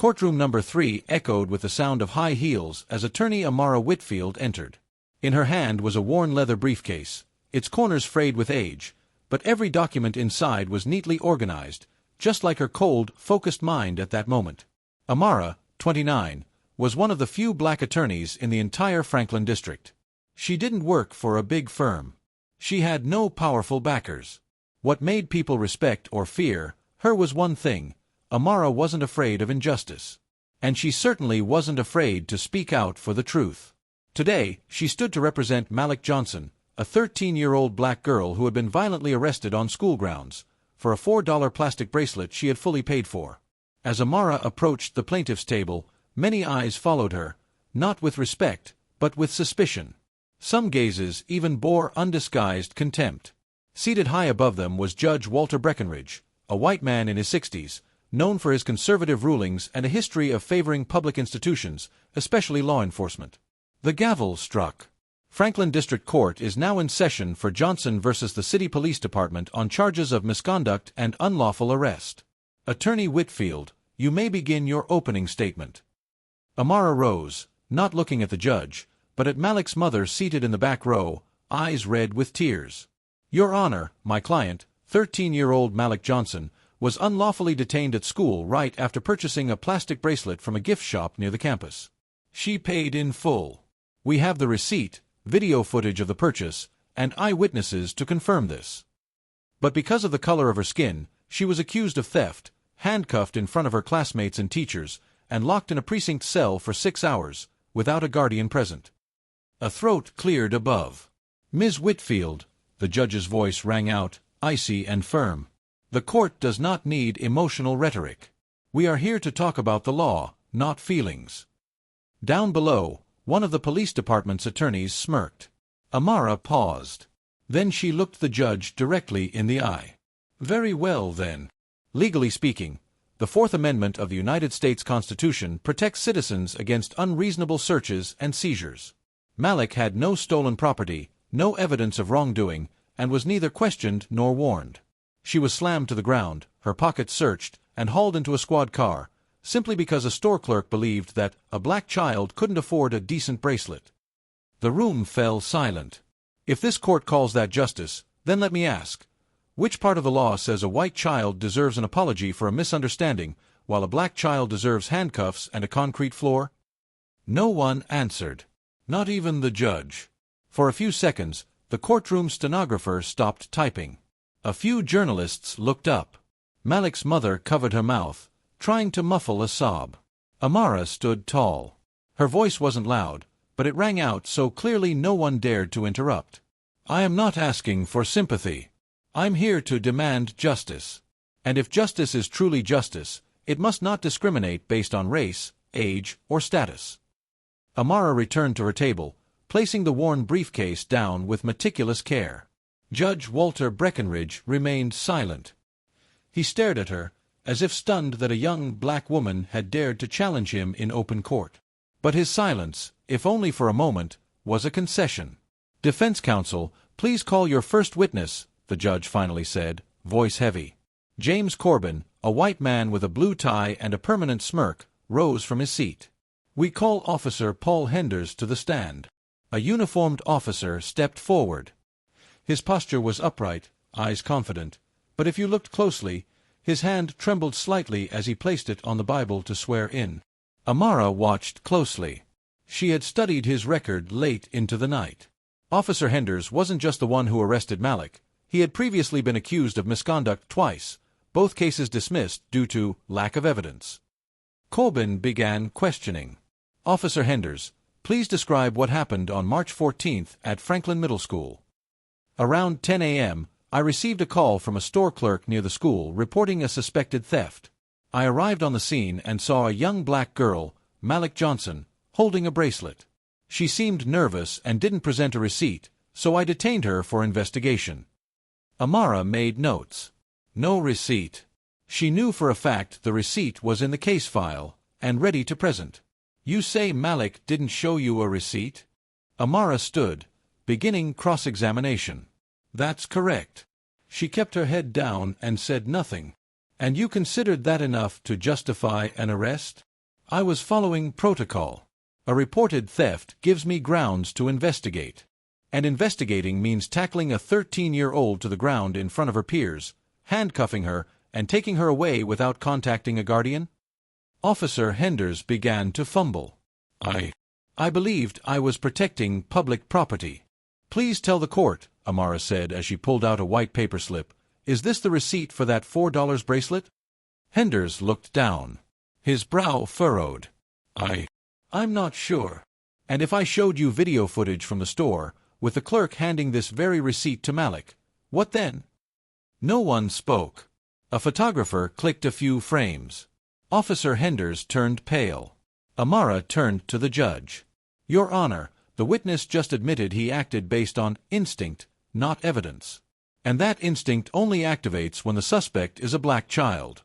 Courtroom number 3 echoed with the sound of high heels as attorney Amara Whitfield entered. In her hand was a worn leather briefcase, its corners frayed with age, but every document inside was neatly organized, just like her cold, focused mind at that moment. Amara, 29, was one of the few black attorneys in the entire Franklin district. She didn't work for a big firm. She had no powerful backers. What made people respect or fear her was one thing: Amara wasn't afraid of injustice. And she certainly wasn't afraid to speak out for the truth. Today, she stood to represent Malik Johnson, a 13-year-old black girl who had been violently arrested on school grounds, for a $4 plastic bracelet she had fully paid for. As Amara approached the plaintiff's table, many eyes followed her, not with respect, but with suspicion. Some gazes even bore undisguised contempt. Seated high above them was Judge Walter Breckenridge, a white man in his 60s, known for his conservative rulings and a history of favoring public institutions, especially law enforcement. The gavel struck. Franklin District Court is now in session for Johnson versus the City Police Department on charges of misconduct and unlawful arrest. Attorney Whitfield, you may begin your opening statement. Amara rose, not looking at the judge, but at Malik's mother seated in the back row, eyes red with tears. Your Honor, my client, 13-year-old Malik Johnson, was unlawfully detained at school right after purchasing a plastic bracelet from a gift shop near the campus. She paid in full. We have the receipt, video footage of the purchase, and eyewitnesses to confirm this. But because of the color of her skin, she was accused of theft, handcuffed in front of her classmates and teachers, and locked in a precinct cell for 6 hours, without a guardian present. A throat cleared above. Ms. Whitfield, the judge's voice rang out, icy and firm. The court does not need emotional rhetoric. We are here to talk about the law, not feelings. Down below, one of the police department's attorneys smirked. Amara paused. Then she looked the judge directly in the eye. Very well, then. Legally speaking, the Fourth Amendment of the United States Constitution protects citizens against unreasonable searches and seizures. Malik had no stolen property, no evidence of wrongdoing, and was neither questioned nor warned. She was slammed to the ground, her pockets searched, and hauled into a squad car, simply because a store clerk believed that a black child couldn't afford a decent bracelet. The room fell silent. If this court calls that justice, then let me ask, which part of the law says a white child deserves an apology for a misunderstanding, while a black child deserves handcuffs and a concrete floor? No one answered. Not even the judge. For a few seconds, the courtroom stenographer stopped typing. A few journalists looked up. Malik's mother covered her mouth, trying to muffle a sob. Amara stood tall. Her voice wasn't loud, but it rang out so clearly no one dared to interrupt. I am not asking for sympathy. I'm here to demand justice. And if justice is truly justice, it must not discriminate based on race, age, or status. Amara returned to her table, placing the worn briefcase down with meticulous care. Judge Walter Breckenridge remained silent. He stared at her, as if stunned that a young black woman had dared to challenge him in open court. But his silence, if only for a moment, was a concession. Defense counsel, please call your first witness, the judge finally said, voice heavy. James Corbin, a white man with a blue tie and a permanent smirk, rose from his seat. We call Officer Paul Henders to the stand. A uniformed officer stepped forward. His posture was upright, eyes confident, but if you looked closely, his hand trembled slightly as he placed it on the Bible to swear in. Amara watched closely. She had studied his record late into the night. Officer Henders wasn't just the one who arrested Malik. He had previously been accused of misconduct twice, both cases dismissed due to lack of evidence. Corbin began questioning. Officer Henders, please describe what happened on March 14th at Franklin Middle School. Around 10 a.m., I received a call from a store clerk near the school reporting a suspected theft. I arrived on the scene and saw a young black girl, Malik Johnson, holding a bracelet. She seemed nervous and didn't present a receipt, so I detained her for investigation. Amara made notes. No receipt. She knew for a fact the receipt was in the case file, and ready to present. You say Malik didn't show you a receipt? Amara stood, beginning cross-examination. That's correct. She kept her head down and said nothing. And you considered that enough to justify an arrest? I was following protocol. A reported theft gives me grounds to investigate. And investigating means tackling a 13-year-old to the ground in front of her peers, handcuffing her, and taking her away without contacting a guardian? Officer Henders began to fumble. I believed I was protecting public property. Please tell the court, Amara said as she pulled out a white paper slip. Is this the receipt for that $4 bracelet? Henders looked down. His brow furrowed. I'm not sure. And if I showed you video footage from the store, with the clerk handing this very receipt to Malik, what then? No one spoke. A photographer clicked a few frames. Officer Henders turned pale. Amara turned to the judge. Your Honor, the witness just admitted he acted based on instinct, not evidence. And that instinct only activates when the suspect is a black child.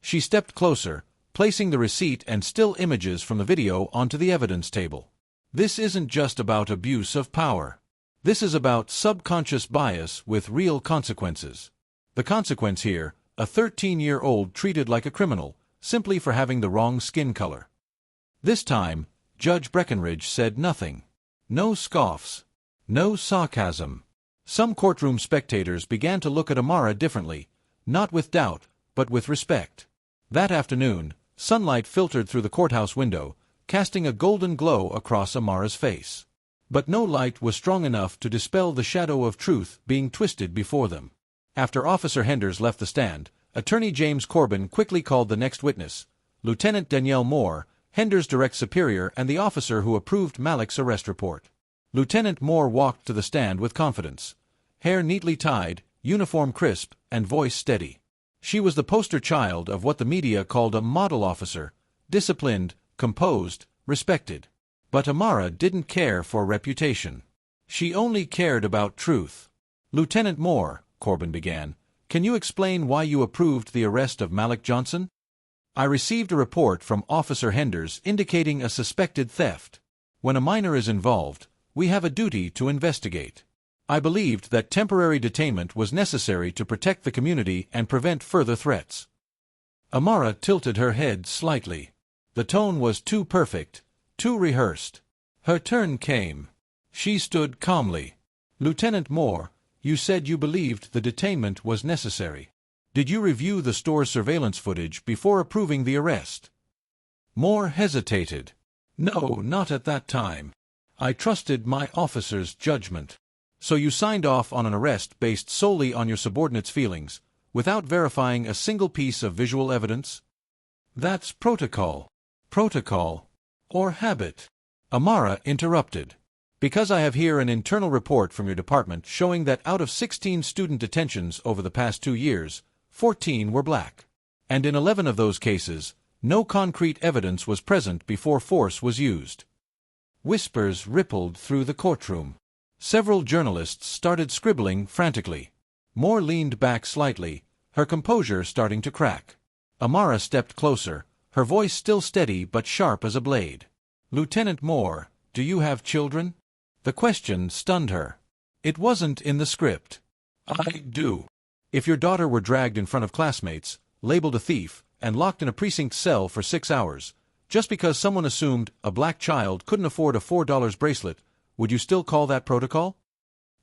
She stepped closer, placing the receipt and still images from the video onto the evidence table. This isn't just about abuse of power. This is about subconscious bias with real consequences. The consequence here, a 13-year-old treated like a criminal, simply for having the wrong skin color. This time, Judge Breckenridge said nothing. No scoffs. No sarcasm. Some courtroom spectators began to look at Amara differently, not with doubt, but with respect. That afternoon, sunlight filtered through the courthouse window, casting a golden glow across Amara's face. But no light was strong enough to dispel the shadow of truth being twisted before them. After Officer Henders left the stand, Attorney James Corbin quickly called the next witness, Lieutenant Danielle Moore, Henders' direct superior and the officer who approved Malik's arrest report. Lieutenant Moore walked to the stand with confidence. Hair neatly tied, uniform crisp, and voice steady. She was the poster child of what the media called a model officer, disciplined, composed, respected. But Amara didn't care for reputation. She only cared about truth. Lieutenant Moore, Corbin began, can you explain why you approved the arrest of Malik Johnson? I received a report from Officer Henders indicating a suspected theft. When a minor is involved, we have a duty to investigate. I believed that temporary detainment was necessary to protect the community and prevent further threats. Amara tilted her head slightly. The tone was too perfect, too rehearsed. Her turn came. She stood calmly. Lieutenant Moore, you said you believed the detainment was necessary. Did you review the store's surveillance footage before approving the arrest? Moore hesitated. No, not at that time. I trusted my officer's judgment. So you signed off on an arrest based solely on your subordinate's feelings, without verifying a single piece of visual evidence? That's protocol. Protocol. Or habit. Amara interrupted. Because I have here an internal report from your department showing that out of 16 student detentions over the past 2 years, 14 were black. And in 11 of those cases, no concrete evidence was present before force was used. Whispers rippled through the courtroom. Several journalists started scribbling frantically. Moore leaned back slightly, her composure starting to crack. Amara stepped closer, her voice still steady but sharp as a blade. Lieutenant Moore, do you have children? The question stunned her. It wasn't in the script. I do. If your daughter were dragged in front of classmates, labeled a thief, and locked in a precinct cell for 6 hours, just because someone assumed a black child couldn't afford a $4 bracelet, would you still call that protocol?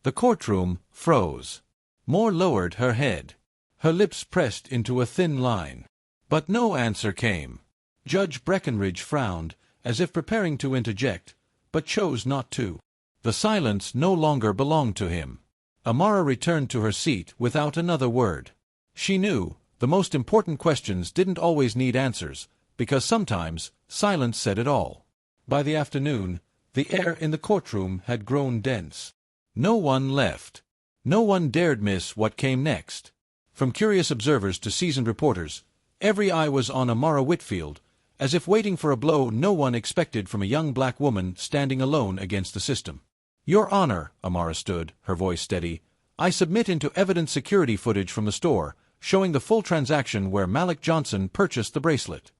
The courtroom froze. Moore lowered her head. Her lips pressed into a thin line. But no answer came. Judge Breckenridge frowned, as if preparing to interject, but chose not to. The silence no longer belonged to him. Amara returned to her seat without another word. She knew the most important questions didn't always need answers, because sometimes silence said it all. By the afternoon, the air in the courtroom had grown dense. No one left. No one dared miss what came next. From curious observers to seasoned reporters, every eye was on Amara Whitfield, as if waiting for a blow no one expected from a young black woman standing alone against the system. Your Honor, Amara stood, her voice steady, I submit into evidence security footage from the store, showing the full transaction where Malik Johnson purchased the bracelet.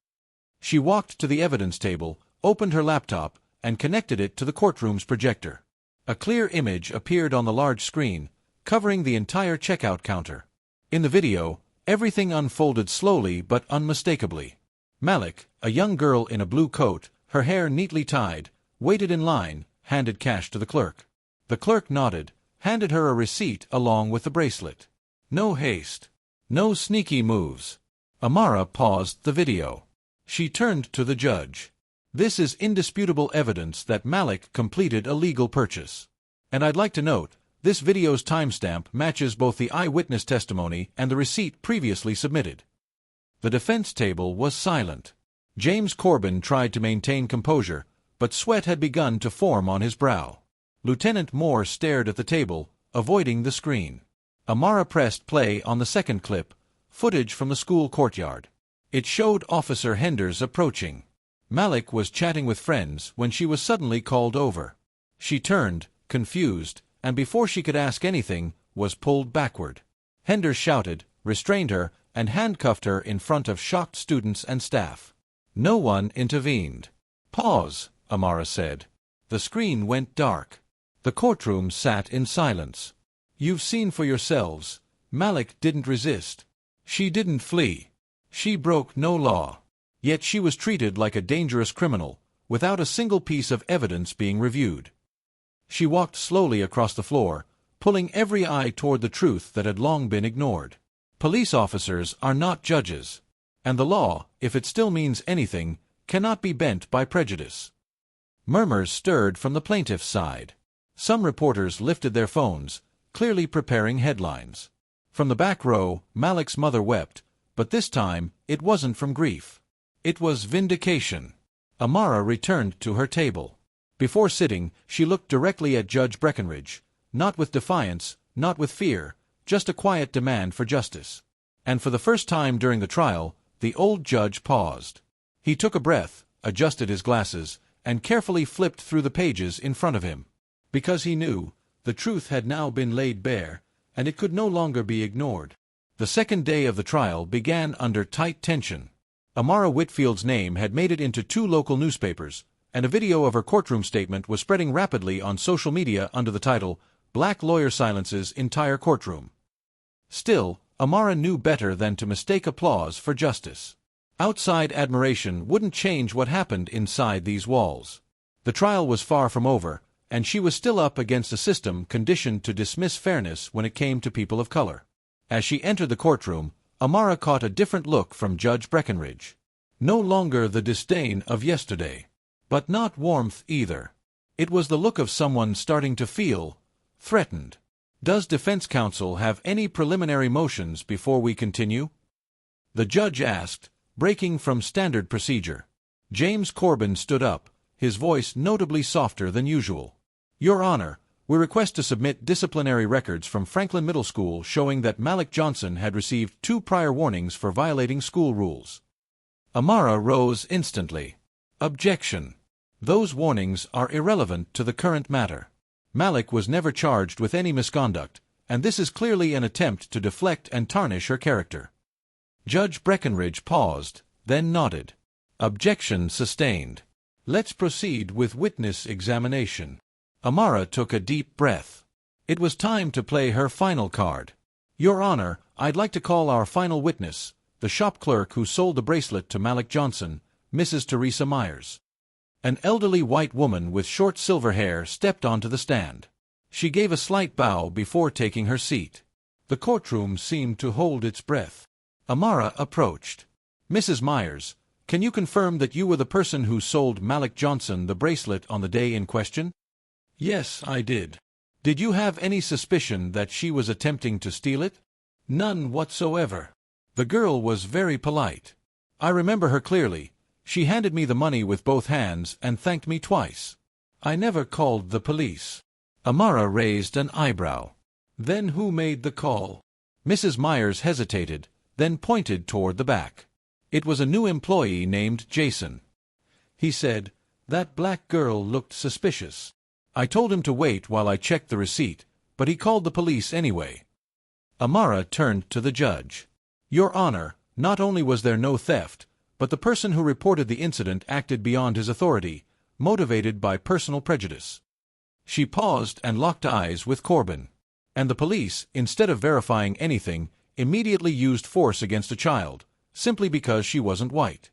She walked to the evidence table, opened her laptop, and connected it to the courtroom's projector. A clear image appeared on the large screen, covering the entire checkout counter. In the video, everything unfolded slowly but unmistakably. Malik, a young girl in a blue coat, her hair neatly tied, waited in line, handed cash to the clerk. The clerk nodded, handed her a receipt along with the bracelet. No haste. No sneaky moves. Amara paused the video. She turned to the judge. This is indisputable evidence that Malik completed a legal purchase. And I'd like to note, this video's timestamp matches both the eyewitness testimony and the receipt previously submitted. The defense table was silent. James Corbin tried to maintain composure, but sweat had begun to form on his brow. Lieutenant Moore stared at the table, avoiding the screen. Amara pressed play on the second clip, footage from the school courtyard. It showed Officer Henders approaching. Malik was chatting with friends when she was suddenly called over. She turned, confused, and before she could ask anything, was pulled backward. Henders shouted, restrained her, and handcuffed her in front of shocked students and staff. No one intervened. "Pause," Amara said. The screen went dark. The courtroom sat in silence. "You've seen for yourselves. Malik didn't resist. She didn't flee. She broke no law. Yet she was treated like a dangerous criminal, without a single piece of evidence being reviewed." She walked slowly across the floor, pulling every eye toward the truth that had long been ignored. Police officers are not judges, and the law, if it still means anything, cannot be bent by prejudice. Murmurs stirred from the plaintiff's side. Some reporters lifted their phones, clearly preparing headlines. From the back row, Malik's mother wept, but this time it wasn't from grief. It was vindication. Amara returned to her table. Before sitting, she looked directly at Judge Breckenridge, not with defiance, not with fear, just a quiet demand for justice. And for the first time during the trial, the old judge paused. He took a breath, adjusted his glasses, and carefully flipped through the pages in front of him. Because he knew, the truth had now been laid bare, and it could no longer be ignored. The second day of the trial began under tight tension. Amara Whitfield's name had made it into 2 local newspapers, and a video of her courtroom statement was spreading rapidly on social media under the title, "Black Lawyer Silences Entire Courtroom." Still, Amara knew better than to mistake applause for justice. Outside admiration wouldn't change what happened inside these walls. The trial was far from over, and she was still up against a system conditioned to dismiss fairness when it came to people of color. As she entered the courtroom, Amara caught a different look from Judge Breckenridge. No longer the disdain of yesterday. But not warmth either. It was the look of someone starting to feel threatened. "Does defense counsel have any preliminary motions before we continue?" the judge asked, breaking from standard procedure. James Corbin stood up, his voice notably softer than usual. "Your Honor, we request to submit disciplinary records from Franklin Middle School showing that Malik Johnson had received 2 prior warnings for violating school rules." Amara rose instantly. "Objection. Those warnings are irrelevant to the current matter. Malik was never charged with any misconduct, and this is clearly an attempt to deflect and tarnish her character." Judge Breckenridge paused, then nodded. "Objection sustained. Let's proceed with witness examination." Amara took a deep breath. It was time to play her final card. "Your Honor, I'd like to call our final witness, the shop clerk who sold the bracelet to Malik Johnson, Mrs. Teresa Myers." An elderly white woman with short silver hair stepped onto the stand. She gave a slight bow before taking her seat. The courtroom seemed to hold its breath. Amara approached. "Mrs. Myers, can you confirm that you were the person who sold Malik Johnson the bracelet on the day in question?" "Yes, I did." "Did you have any suspicion that she was attempting to steal it?" "None whatsoever. The girl was very polite. I remember her clearly. She handed me the money with both hands and thanked me twice. I never called the police." Amara raised an eyebrow. "Then who made the call?" Mrs. Myers hesitated, then pointed toward the back. "It was a new employee named Jason. He said, 'That black girl looked suspicious.' I told him to wait while I checked the receipt, but he called the police anyway." Amara turned to the judge. "Your Honor, not only was there no theft, but the person who reported the incident acted beyond his authority, motivated by personal prejudice." She paused and locked eyes with Corbin. "And the police, instead of verifying anything, immediately used force against a child, simply because she wasn't white."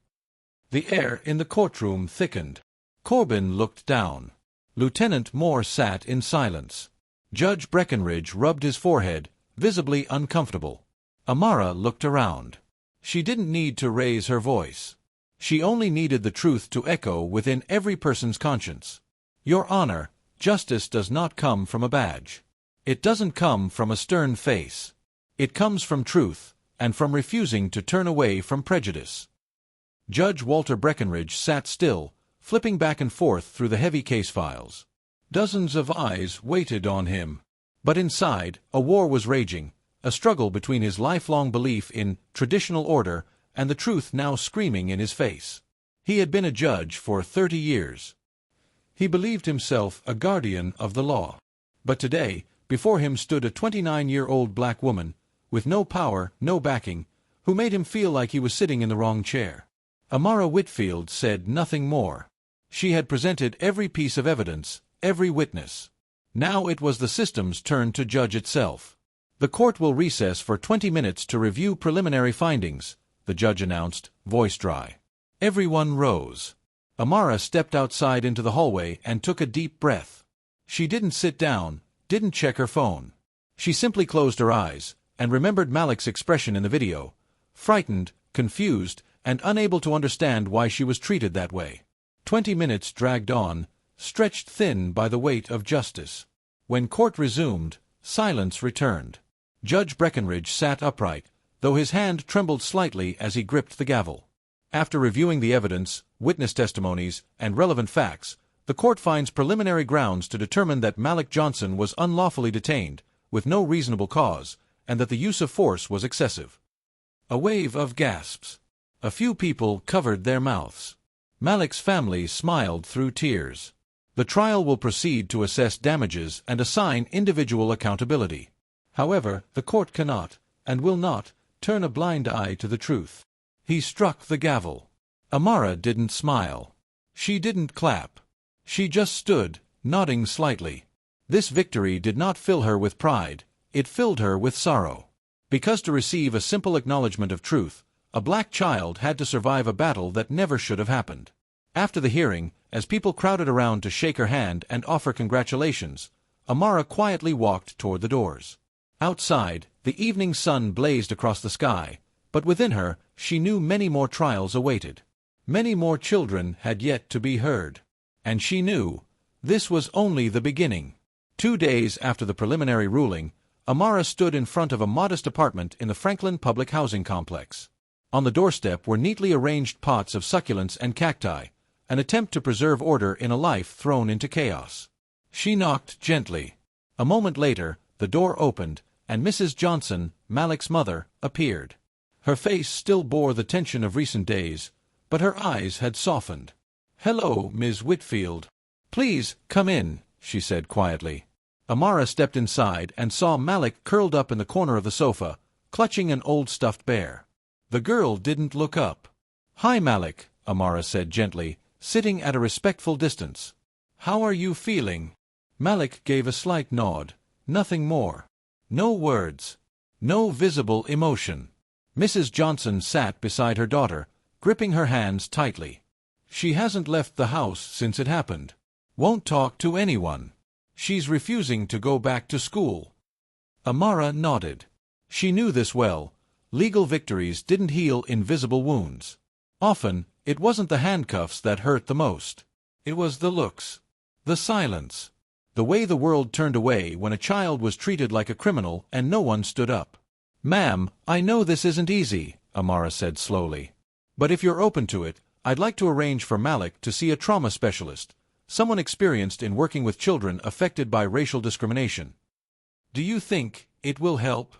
The air in the courtroom thickened. Corbin looked down. Lieutenant Moore sat in silence. Judge Breckenridge rubbed his forehead, visibly uncomfortable. Amara looked around. She didn't need to raise her voice. She only needed the truth to echo within every person's conscience. Your Honor, justice does not come from a badge. It doesn't come from a stern face. It comes from truth, and from refusing to turn away from prejudice. Judge Walter Breckenridge sat still, flipping back and forth through the heavy case files. Dozens of eyes waited on him. But inside, a war was raging, a struggle between his lifelong belief in traditional order and the truth now screaming in his face. He had been a judge for 30 years. He believed himself a guardian of the law. But today, before him stood a 29-year-old black woman, with no power, no backing, who made him feel like he was sitting in the wrong chair. Amara Whitfield said nothing more. She had presented every piece of evidence, every witness. Now it was the system's turn to judge itself. The court will recess for 20 minutes to review preliminary findings, the judge announced, voice dry. Everyone rose. Amara stepped outside into the hallway and took a deep breath. She didn't sit down, didn't check her phone. She simply closed her eyes, and remembered Malik's expression in the video, frightened, confused, and unable to understand why she was treated that way. 20 minutes dragged on, stretched thin by the weight of justice. When court resumed, silence returned. Judge Breckenridge sat upright, though his hand trembled slightly as he gripped the gavel. After reviewing the evidence, witness testimonies, and relevant facts, the court finds preliminary grounds to determine that Malik Johnson was unlawfully detained, with no reasonable cause, and that the use of force was excessive. A wave of gasps. A few people covered their mouths. Malik's family smiled through tears. The trial will proceed to assess damages and assign individual accountability. However, the court cannot, and will not, turn a blind eye to the truth. He struck the gavel. Amara didn't smile. She didn't clap. She just stood, nodding slightly. This victory did not fill her with pride, it filled her with sorrow. Because to receive a simple acknowledgement of truth, a black child had to survive a battle that never should have happened. After the hearing, as people crowded around to shake her hand and offer congratulations, Amara quietly walked toward the doors. Outside, the evening sun blazed across the sky, but within her, she knew many more trials awaited. Many more children had yet to be heard. And she knew this was only the beginning. 2 days after the preliminary ruling, Amara stood in front of a modest apartment in the Franklin Public Housing Complex. On the doorstep were neatly arranged pots of succulents and cacti, an attempt to preserve order in a life thrown into chaos. She knocked gently. A moment later, the door opened, and Mrs. Johnson, Malik's mother, appeared. Her face still bore the tension of recent days, but her eyes had softened. "Hello, Ms. Whitfield. Please, come in," she said quietly. Amara stepped inside and saw Malik curled up in the corner of the sofa, clutching an old stuffed bear. The girl didn't look up. "Hi, Malik," Amara said gently, sitting at a respectful distance. "How are you feeling?" Malik gave a slight nod, nothing more. No words. No visible emotion. Mrs. Johnson sat beside her daughter, gripping her hands tightly. "She hasn't left the house since it happened. Won't talk to anyone. She's refusing to go back to school." Amara nodded. She knew this well. Legal victories didn't heal invisible wounds. Often, it wasn't the handcuffs that hurt the most. It was the looks. The silence. The way the world turned away when a child was treated like a criminal and no one stood up. "Ma'am, I know this isn't easy," Amara said slowly. "But if you're open to it, I'd like to arrange for Malik to see a trauma specialist, someone experienced in working with children affected by racial discrimination. Do you think it will help?"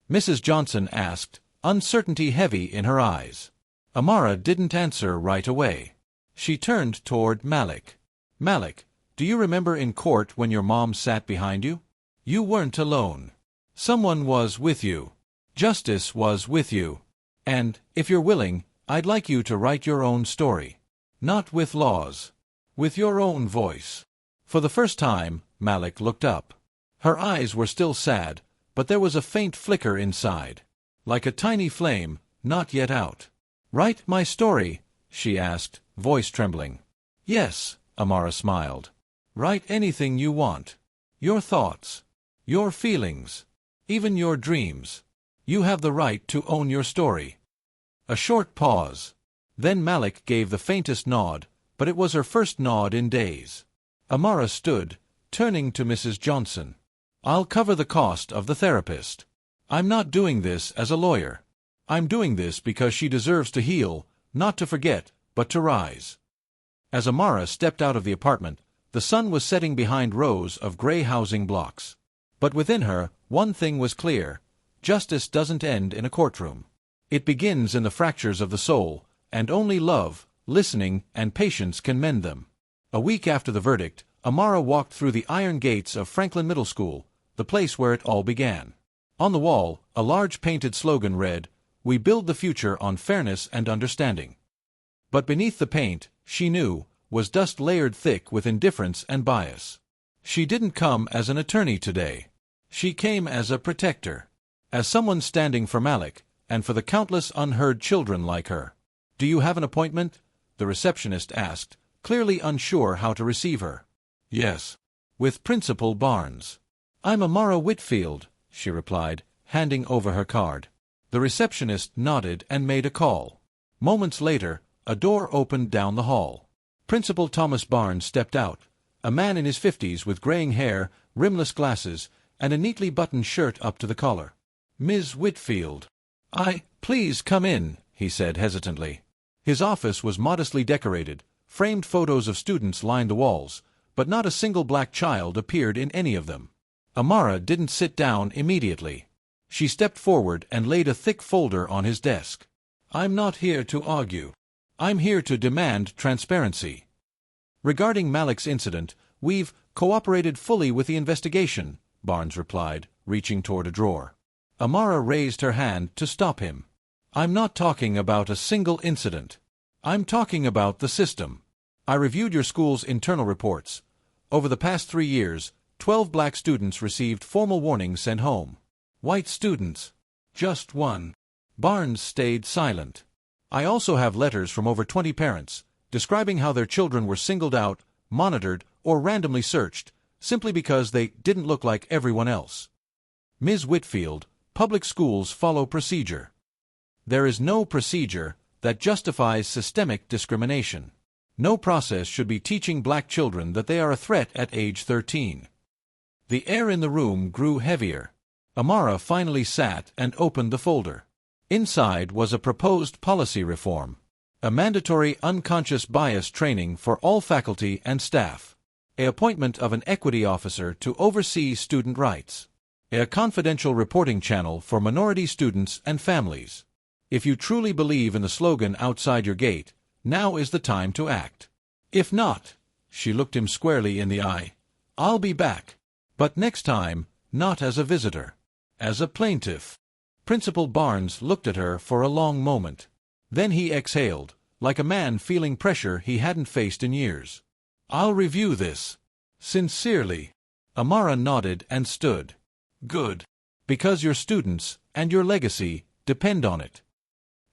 Mrs. Johnson asked, uncertainty heavy in her eyes. Amara didn't answer right away. She turned toward Malik. "Malik, do you remember in court when your mom sat behind you? You weren't alone. Someone was with you. Justice was with you. And, if you're willing, I'd like you to write your own story. Not with laws. With your own voice." For the first time, Malik looked up. Her eyes were still sad, but there was a faint flicker inside. Like a tiny flame, not yet out. "Write my story," she asked, voice trembling. Yes, Amara smiled. Write anything you want. Your thoughts. Your feelings. Even your dreams. You have the right to own your story. A short pause. Then Malik gave the faintest nod, but it was her first nod in days. Amara stood, turning to Mrs. Johnson. I'll cover the cost of the therapist. I'm not doing this as a lawyer. I'm doing this because she deserves to heal, not to forget, but to rise. As Amara stepped out of the apartment, the sun was setting behind rows of gray housing blocks. But within her, one thing was clear. Justice doesn't end in a courtroom. It begins in the fractures of the soul, and only love, listening, and patience can mend them. A week after the verdict, Amara walked through the iron gates of Franklin Middle School, the place where it all began. On the wall, a large painted slogan read, "We build the future on fairness and understanding." But beneath the paint, she knew, was dust layered thick with indifference and bias. She didn't come as an attorney today. She came as a protector. As someone standing for Malik, and for the countless unheard children like her. "Do you have an appointment?" the receptionist asked, clearly unsure how to receive her. "Yes." "With Principal Barnes." "I'm Amara Whitfield," she replied, handing over her card. The receptionist nodded and made a call. Moments later, a door opened down the hall. Principal Thomas Barnes stepped out, a man in his 50s with graying hair, rimless glasses, and a neatly buttoned shirt up to the collar. "Ms. Whitfield." Please come in," he said hesitantly. His office was modestly decorated, framed photos of students lined the walls, but not a single black child appeared in any of them. Amara didn't sit down immediately. She stepped forward and laid a thick folder on his desk. "I'm not here to argue. I'm here to demand transparency. Regarding Malik's incident, we've cooperated fully with the investigation," Barnes replied, reaching toward a drawer. Amara raised her hand to stop him. "I'm not talking about a single incident. I'm talking about the system. I reviewed your school's internal reports. Over the past 3 years, 12 black students received formal warnings sent home. White students, just 1. Barnes stayed silent. I also have letters from over 20 parents, describing how their children were singled out, monitored, or randomly searched, simply because they didn't look like everyone else. Ms. Whitfield, public schools follow procedure. There is no procedure that justifies systemic discrimination. No process should be teaching black children that they are a threat at age 13. The air in the room grew heavier. Amara finally sat and opened the folder. Inside was a proposed policy reform. A mandatory unconscious bias training for all faculty and staff. An appointment of an equity officer to oversee student rights. A confidential reporting channel for minority students and families. If you truly believe in the slogan outside your gate, now is the time to act. If not, she looked him squarely in the eye, I'll be back. But next time, not as a visitor. As a plaintiff. Principal Barnes looked at her for a long moment. Then he exhaled, like a man feeling pressure he hadn't faced in years. I'll review this. Sincerely. Amara nodded and stood. Good. Because your students, and your legacy, depend on it.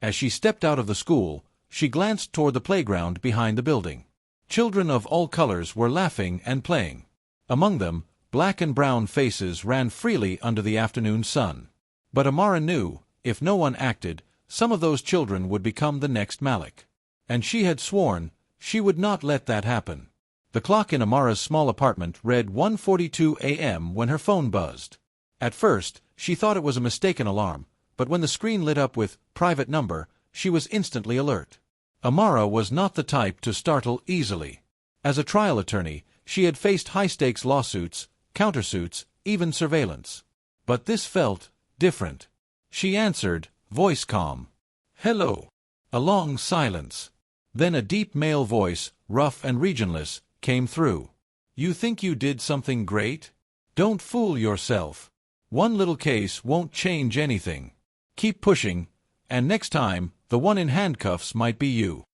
As she stepped out of the school, she glanced toward the playground behind the building. Children of all colors were laughing and playing. Among them, black and brown faces ran freely under the afternoon sun. But Amara knew, if no one acted, some of those children would become the next Malik. And she had sworn she would not let that happen. The clock in Amara's small apartment read 1:42 a.m. when her phone buzzed. At first, she thought it was a mistaken alarm, but when the screen lit up with "private number," she was instantly alert. Amara was not the type to startle easily. As a trial attorney, she had faced high-stakes lawsuits, countersuits, even surveillance. But this felt different. She answered, voice calm. Hello. A long silence. Then a deep male voice, rough and regionless, came through. You think you did something great? Don't fool yourself. One little case won't change anything. Keep pushing, and next time, the one in handcuffs might be you.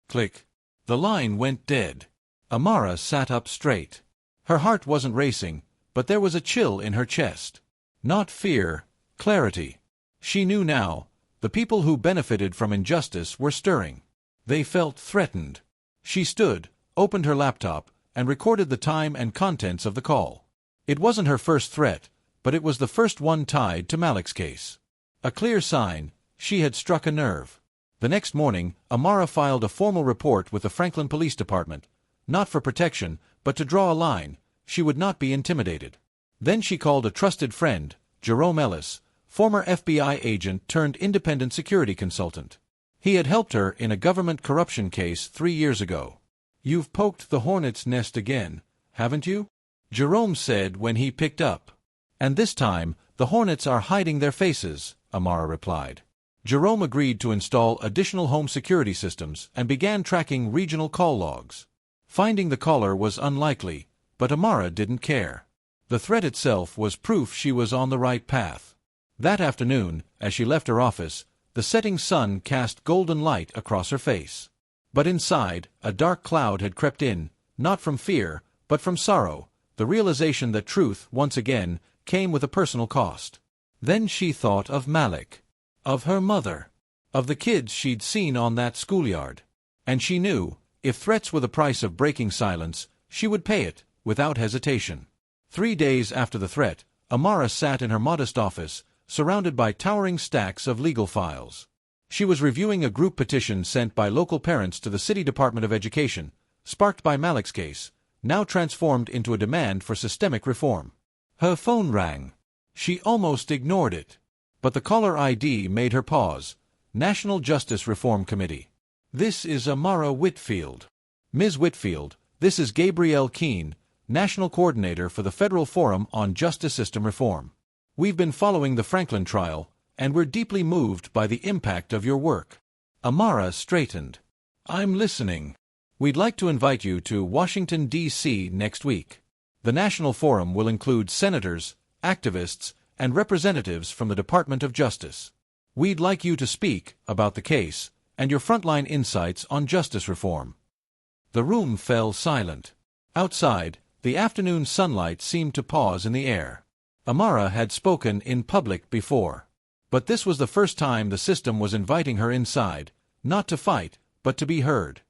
Click. The line went dead. Amara sat up straight. Her heart wasn't racing, but there was a chill in her chest. Not fear, clarity. She knew now, the people who benefited from injustice were stirring. They felt threatened. She stood, opened her laptop, and recorded the time and contents of the call. It wasn't her first threat, but it was the first one tied to Malik's case. A clear sign, she had struck a nerve. The next morning, Amara filed a formal report with the Franklin Police Department, not for protection, but to draw a line. She would not be intimidated. Then she called a trusted friend, Jerome Ellis, former FBI agent turned independent security consultant. He had helped her in a government corruption case 3 years ago. "You've poked the hornet's nest again, haven't you?" Jerome said when he picked up. "And this time, the hornets are hiding their faces," Amara replied. Jerome agreed to install additional home security systems and began tracking regional call logs. Finding the caller was unlikely, but Amara didn't care. The threat itself was proof she was on the right path. That afternoon, as she left her office, the setting sun cast golden light across her face. But inside, a dark cloud had crept in, not from fear, but from sorrow, the realization that truth, once again, came with a personal cost. Then she thought of Malik, of her mother, of the kids she'd seen on that schoolyard. And she knew, if threats were the price of breaking silence, she would pay it, without hesitation. 3 days after the threat, Amara sat in her modest office, surrounded by towering stacks of legal files. She was reviewing a group petition sent by local parents to the City Department of Education, sparked by Malik's case, now transformed into a demand for systemic reform. Her phone rang. She almost ignored it. But the caller ID made her pause. National Justice Reform Committee. "This is Amara Whitfield." "Ms. Whitfield, this is Gabrielle Keene, National Coordinator for the Federal Forum on Justice System Reform. We've been following the Franklin trial, and we're deeply moved by the impact of your work." Amara straightened. "I'm listening. We'd like to invite you to Washington, D.C. next week. The National Forum will include senators, activists, and representatives from the Department of Justice. We'd like you to speak about the case and your frontline insights on justice reform." The room fell silent. Outside, the afternoon sunlight seemed to pause in the air. Amara had spoken in public before. But this was the first time the system was inviting her inside, not to fight, but to be heard.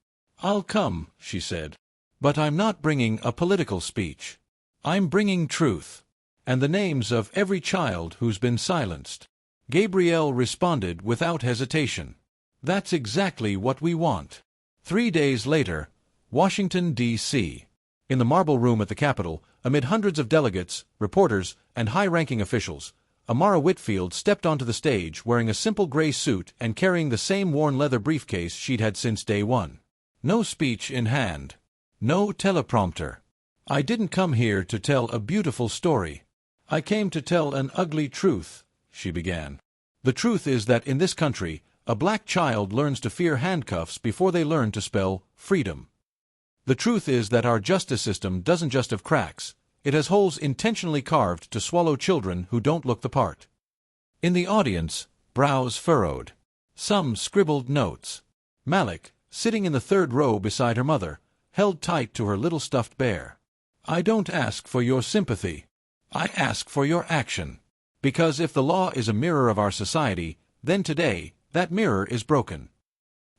"I'll come," she said. "But I'm not bringing a political speech. I'm bringing truth. And the names of every child who's been silenced." Gabrielle responded without hesitation. "That's exactly what we want." 3 days later, Washington, D.C. In the marble room at the Capitol, amid hundreds of delegates, reporters, and high-ranking officials, Amara Whitfield stepped onto the stage wearing a simple gray suit and carrying the same worn leather briefcase she'd had since day one. No speech in hand. No teleprompter. "I didn't come here to tell a beautiful story. I came to tell an ugly truth," she began. "The truth is that in this country, a black child learns to fear handcuffs before they learn to spell freedom. The truth is that our justice system doesn't just have cracks, it has holes intentionally carved to swallow children who don't look the part." In the audience, brows furrowed. Some scribbled notes. Malik, sitting in the third row beside her mother, held tight to her little stuffed bear. "I don't ask for your sympathy. I ask for your action. Because if the law is a mirror of our society, then today, that mirror is broken."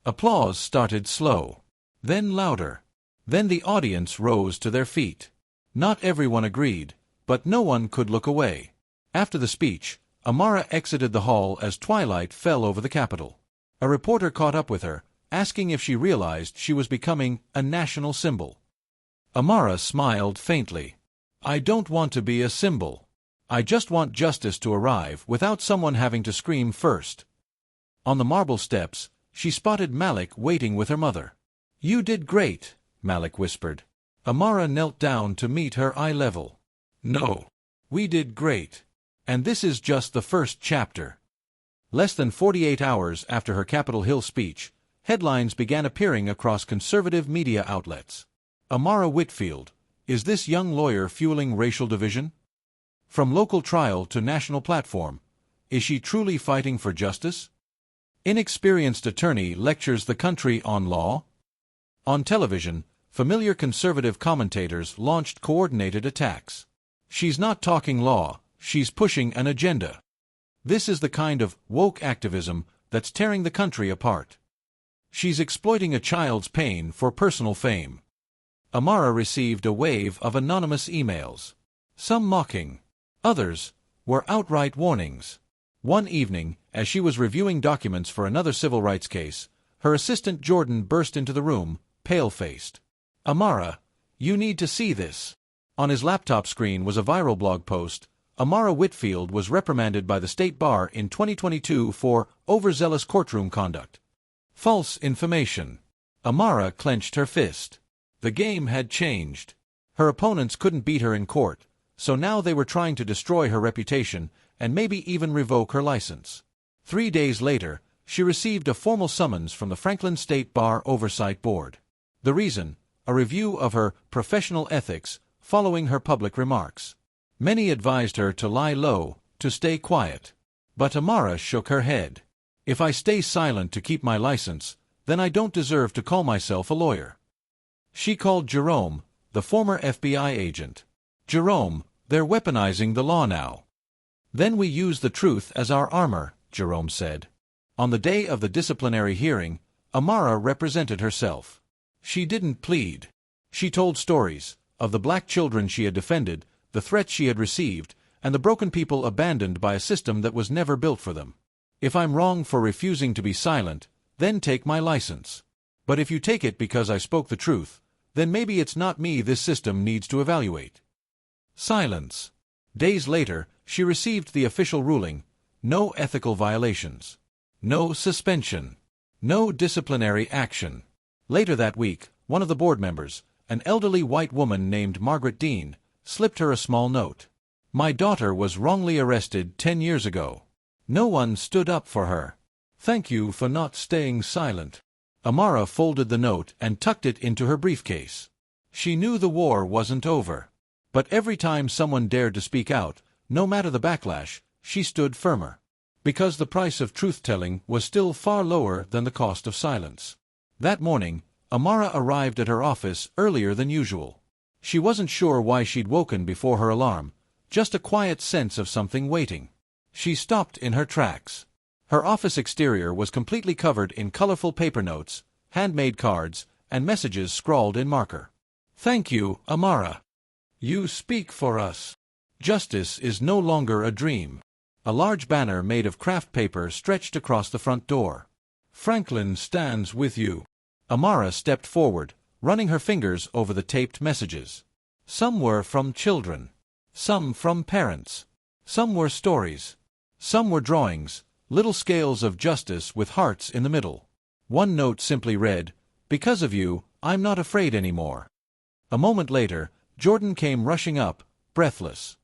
Applause started slow. Then louder. Then the audience rose to their feet. Not everyone agreed, but no one could look away. After the speech, Amara exited the hall as twilight fell over the Capitol. A reporter caught up with her, asking if she realized she was becoming a national symbol. Amara smiled faintly. "I don't want to be a symbol. I just want justice to arrive without someone having to scream first." On the marble steps, she spotted Malik waiting with her mother. "You did great," Malik whispered. Amara knelt down to meet her eye level. "No. We did great. And this is just the first chapter." Less than 48 hours after her Capitol Hill speech, headlines began appearing across conservative media outlets. "Amara Whitfield, is this young lawyer fueling racial division? From local trial to national platform, is she truly fighting for justice? Inexperienced attorney lectures the country on law." On television, familiar conservative commentators launched coordinated attacks. "She's not talking law, she's pushing an agenda. This is the kind of woke activism that's tearing the country apart." She's exploiting a child's pain for personal fame. Amara received a wave of anonymous emails. Some mocking. Others were outright warnings. One evening, as she was reviewing documents for another civil rights case, her assistant Jordan burst into the room, pale-faced. "Amara, you need to see this." On his laptop screen was a viral blog post. Amara Whitfield was reprimanded by the State Bar in 2022 for overzealous courtroom conduct. False information. Amara clenched her fist. The game had changed. Her opponents couldn't beat her in court, so now they were trying to destroy her reputation and maybe even revoke her license. 3 days later, she received a formal summons from the Franklin State Bar Oversight Board. The reason? A review of her professional ethics following her public remarks. Many advised her to lie low, to stay quiet. But Amara shook her head. "If I stay silent to keep my license, then I don't deserve to call myself a lawyer." She called Jerome, the former FBI agent. "Jerome, they're weaponizing the law now." "Then we use the truth as our armor," Jerome said. On the day of the disciplinary hearing, Amara represented herself. She didn't plead. She told stories of the black children she had defended, the threats she had received, and the broken people abandoned by a system that was never built for them. "If I'm wrong for refusing to be silent, then take my license. But if you take it because I spoke the truth, then maybe it's not me this system needs to evaluate." Silence. Days later, she received the official ruling: no ethical violations. No suspension. No disciplinary action. Later that week, one of the board members, an elderly white woman named Margaret Dean, slipped her a small note. "My daughter was wrongly arrested 10 years ago. No one stood up for her. Thank you for not staying silent." Amara folded the note and tucked it into her briefcase. She knew the war wasn't over. But every time someone dared to speak out, no matter the backlash, she stood firmer. Because the price of truth-telling was still far lower than the cost of silence. That morning, Amara arrived at her office earlier than usual. She wasn't sure why she'd woken before her alarm, just a quiet sense of something waiting. She stopped in her tracks. Her office exterior was completely covered in colorful paper notes, handmade cards, and messages scrawled in marker. "Thank you, Amara. You speak for us. Justice is no longer a dream." A large banner made of craft paper stretched across the front door. "Franklin stands with you." Amara stepped forward, running her fingers over the taped messages. Some were from children. Some from parents. Some were stories. Some were drawings, little scales of justice with hearts in the middle. One note simply read, "Because of you, I'm not afraid anymore." A moment later, Jordan came rushing up, breathless.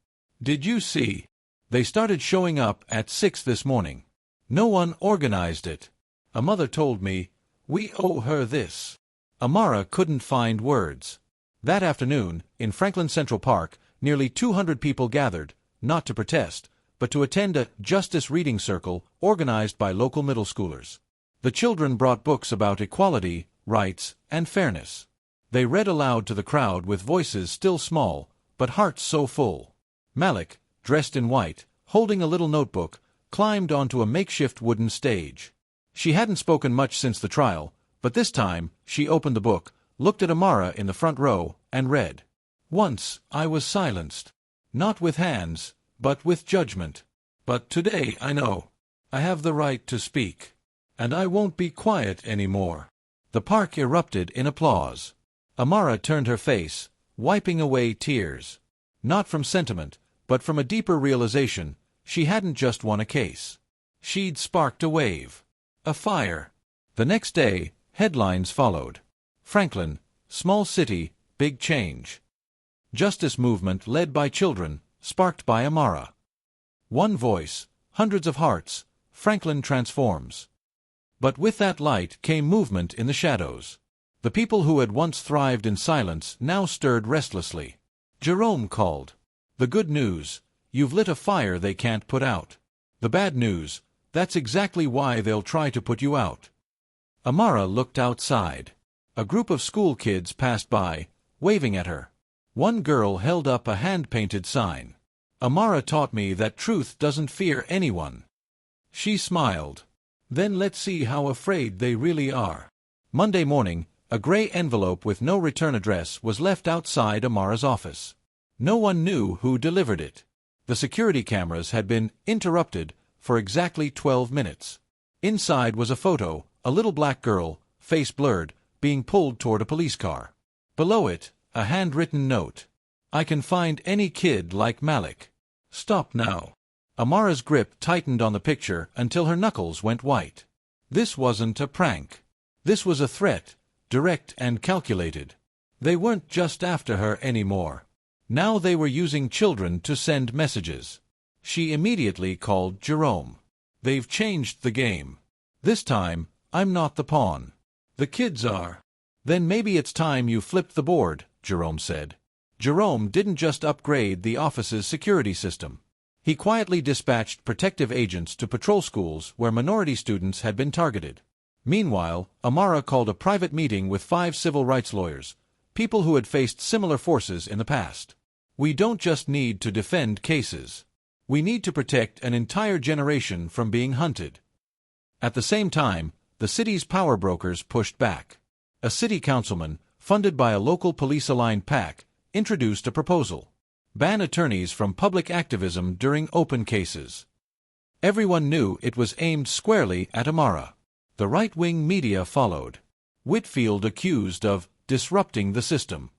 "Did you see? They started showing up at 6 this morning. No one organized it. A mother told me, we owe her this." Amara couldn't find words. That afternoon, in Franklin Central Park, nearly 200 people gathered, not to protest, but to attend a justice reading circle organized by local middle schoolers. The children brought books about equality, rights, and fairness. They read aloud to the crowd with voices still small, but hearts so full. Malik, dressed in white, holding a little notebook, climbed onto a makeshift wooden stage. She hadn't spoken much since the trial, but this time she opened the book, looked at Amara in the front row, and read. "Once I was silenced. Not with hands, but with judgment. But today I know. I have the right to speak. And I won't be quiet anymore." The park erupted in applause. Amara turned her face, wiping away tears. Not from sentiment, but from a deeper realization, she hadn't just won a case. She'd sparked a wave. A fire. The next day, headlines followed. Franklin, small city, big change. Justice movement led by children, sparked by Amara. One voice, hundreds of hearts, Franklin transforms. But with that light came movement in the shadows. The people who had once thrived in silence now stirred restlessly. Jerome called. "The good news, you've lit a fire they can't put out. The bad news, that's exactly why they'll try to put you out." Amara looked outside. A group of school kids passed by, waving at her. One girl held up a hand-painted sign. "Amara taught me that truth doesn't fear anyone." She smiled. "Then let's see how afraid they really are." Monday morning, a gray envelope with no return address was left outside Amara's office. No one knew who delivered it. The security cameras had been interrupted for exactly 12 minutes. Inside was a photo, a little black girl, face blurred, being pulled toward a police car. Below it, a handwritten note. I can find any kid like Malik. Stop now. Amara's grip tightened on the picture until her knuckles went white. This wasn't a prank. This was a threat, direct and calculated. They weren't just after her anymore. Now they were using children to send messages. She immediately called Jerome. They've changed the game. This time, I'm not the pawn. The kids are. Then maybe it's time you flipped the board, Jerome said. Jerome didn't just upgrade the office's security system. He quietly dispatched protective agents to patrol schools where minority students had been targeted. Meanwhile, Amara called a private meeting with 5 civil rights lawyers, people who had faced similar forces in the past. We don't just need to defend cases. We need to protect an entire generation from being hunted. At the same time, the city's power brokers pushed back. A city councilman, funded by a local police-aligned PAC, introduced a proposal. Ban attorneys from public activism during open cases. Everyone knew it was aimed squarely at Amara. The right-wing media followed. Whitfield accused of disrupting the system.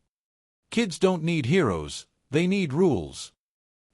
Kids don't need heroes, they need rules.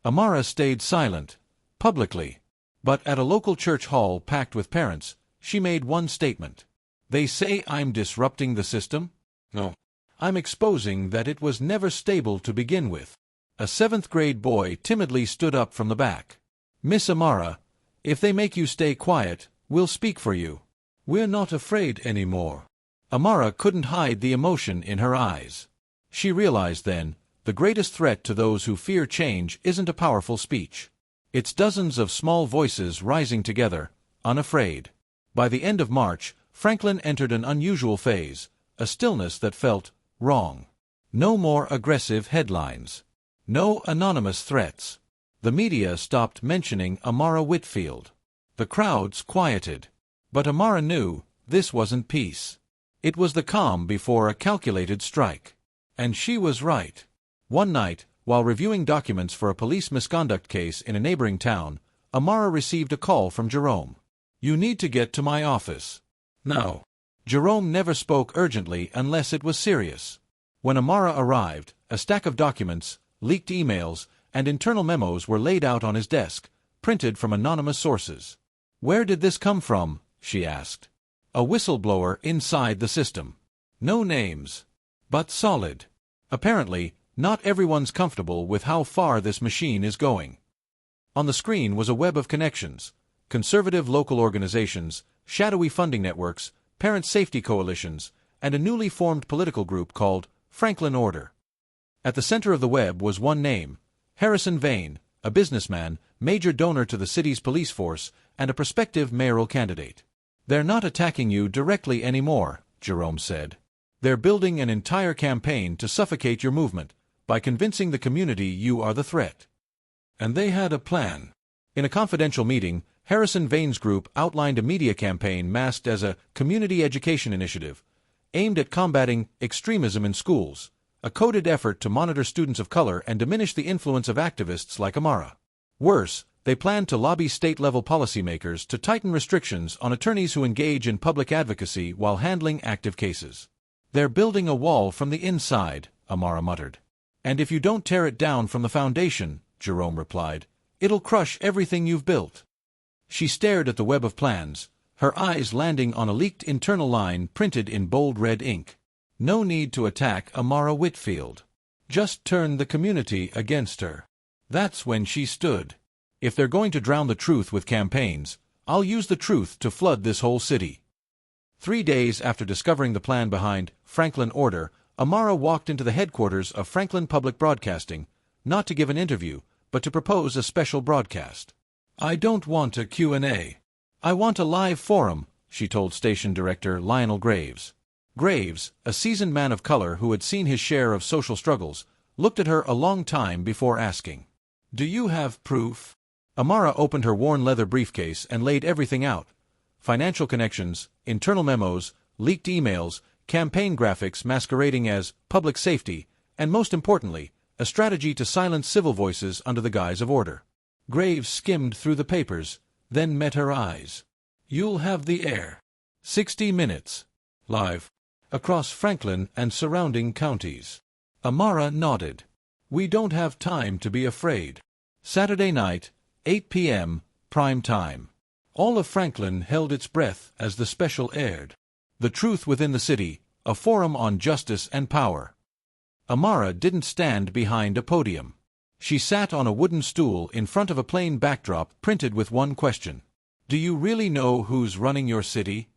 Amara stayed silent, publicly. But at a local church hall packed with parents, she made one statement. They say I'm disrupting the system? No. I'm exposing that it was never stable to begin with. A 7th-grade boy timidly stood up from the back. Miss Amara, if they make you stay quiet, we'll speak for you. We're not afraid anymore. Amara couldn't hide the emotion in her eyes. She realized then, the greatest threat to those who fear change isn't a powerful speech. It's dozens of small voices rising together, unafraid. By the end of March, Franklin entered an unusual phase, a stillness that felt wrong. No more aggressive headlines. No anonymous threats. The media stopped mentioning Amara Whitfield. The crowds quieted. But Amara knew this wasn't peace. It was the calm before a calculated strike. And she was right. One night, while reviewing documents for a police misconduct case in a neighboring town, Amara received a call from Jerome. You need to get to my office. Now. Jerome never spoke urgently unless it was serious. When Amara arrived, a stack of documents, leaked emails, and internal memos were laid out on his desk, printed from anonymous sources. Where did this come from? She asked. A whistleblower inside the system. No names. But solid. Apparently, not everyone's comfortable with how far this machine is going. On the screen was a web of connections. Conservative local organizations, shadowy funding networks, parent safety coalitions, and a newly formed political group called Franklin Order. At the center of the web was one name, Harrison Vane, a businessman, major donor to the city's police force, and a prospective mayoral candidate. They're not attacking you directly anymore, Jerome said. They're building an entire campaign to suffocate your movement, by convincing the community you are the threat. And they had a plan. In a confidential meeting, Harrison Vane's group outlined a media campaign masked as a community education initiative, aimed at combating extremism in schools, a coded effort to monitor students of color and diminish the influence of activists like Amara. Worse, they planned to lobby state-level policymakers to tighten restrictions on attorneys who engage in public advocacy while handling active cases. They're building a wall from the inside, Amara muttered. And if you don't tear it down from the foundation, Jerome replied, it'll crush everything you've built. She stared at the web of plans, her eyes landing on a leaked internal line printed in bold red ink. No need to attack Amara Whitfield. Just turn the community against her. That's when she stood. If they're going to drown the truth with campaigns, I'll use the truth to flood this whole city. 3 days after discovering the plan behind Franklin Order, Amara walked into the headquarters of Franklin Public Broadcasting, not to give an interview, but to propose a special broadcast. I don't want a Q&A. I want a live forum, she told station director Lionel Graves. Graves, a seasoned man of color who had seen his share of social struggles, looked at her a long time before asking, Do you have proof? Amara opened her worn leather briefcase and laid everything out. Financial connections, internal memos, leaked emails, campaign graphics masquerading as public safety, and most importantly, a strategy to silence civil voices under the guise of order. Graves skimmed through the papers, then met her eyes. "You'll have the air. 60 minutes. Live. Across Franklin and surrounding counties." Amara nodded. "We don't have time to be afraid. Saturday night, 8 p.m., prime time." All of Franklin held its breath as the special aired. The Truth Within the City, a forum on justice and power. Amara didn't stand behind a podium. She sat on a wooden stool in front of a plain backdrop printed with one question. "Do you really know who's running your city?"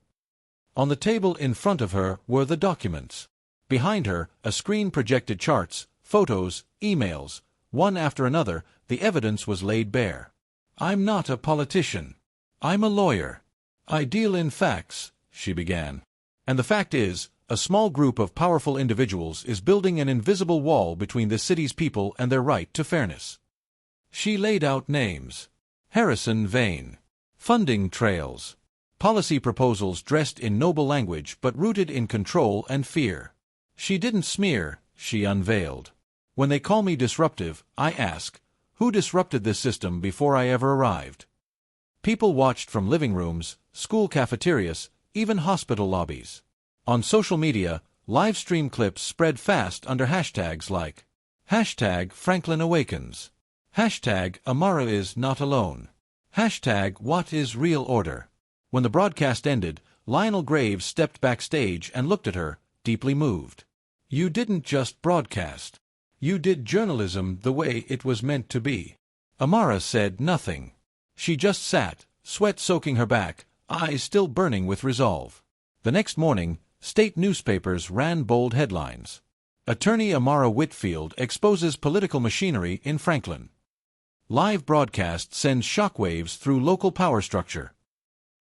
On the table in front of her were the documents. Behind her, a screen projected charts, photos, emails. One after another, the evidence was laid bare. "I'm not a politician. I'm a lawyer. I deal in facts," she began. "And the fact is, a small group of powerful individuals is building an invisible wall between the city's people and their right to fairness." She laid out names. Harrison Vane. Funding trails. Policy proposals dressed in noble language but rooted in control and fear. She didn't smear, she unveiled. "When they call me disruptive, I ask, who disrupted this system before I ever arrived?" People watched from living rooms, school cafeterias, even hospital lobbies. On social media, live stream clips spread fast under hashtags like #FranklinAwakens, #Amara is not alone, #What is real order. When the broadcast ended, Lionel Graves stepped backstage and looked at her, deeply moved. "You didn't just broadcast. You did journalism the way it was meant to be." Amara said nothing. She just sat, sweat soaking her back, eyes still burning with resolve. The next morning, state newspapers ran bold headlines. "Attorney Amara Whitfield exposes political machinery in Franklin." "Live broadcast sends shockwaves through local power structure."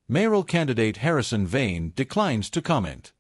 "Mayoral candidate Harrison Vane declines to comment."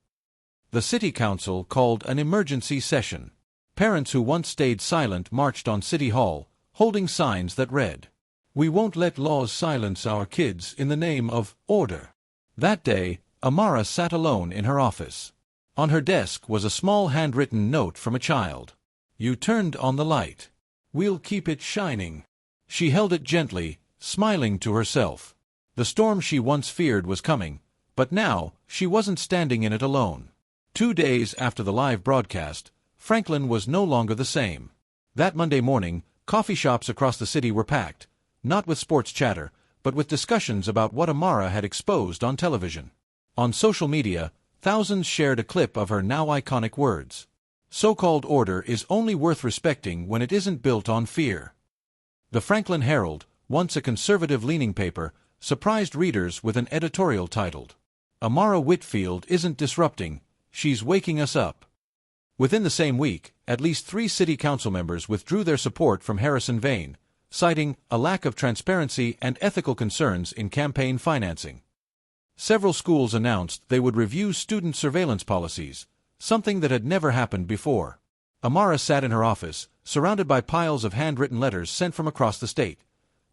The city council called an emergency session. Parents who once stayed silent marched on City Hall, holding signs that read, "We won't let laws silence our kids in the name of order." That day, Amara sat alone in her office. On her desk was a small handwritten note from a child. "You turned on the light. We'll keep it shining." She held it gently, smiling to herself. The storm she once feared was coming, but now she wasn't standing in it alone. 2 days after the live broadcast, Franklin was no longer the same. That Monday morning, coffee shops across the city were packed, not with sports chatter, but with discussions about what Amara had exposed on television. On social media, thousands shared a clip of her now iconic words. "So-called order is only worth respecting when it isn't built on fear." The Franklin Herald, once a conservative-leaning paper, surprised readers with an editorial titled, "Amara Whitfield isn't disrupting, she's waking us up." Within the same week, at least 3 city council members withdrew their support from Harrison Vane, citing a lack of transparency and ethical concerns in campaign financing. Several schools announced they would review student surveillance policies, something that had never happened before. Amara sat in her office, surrounded by piles of handwritten letters sent from across the state.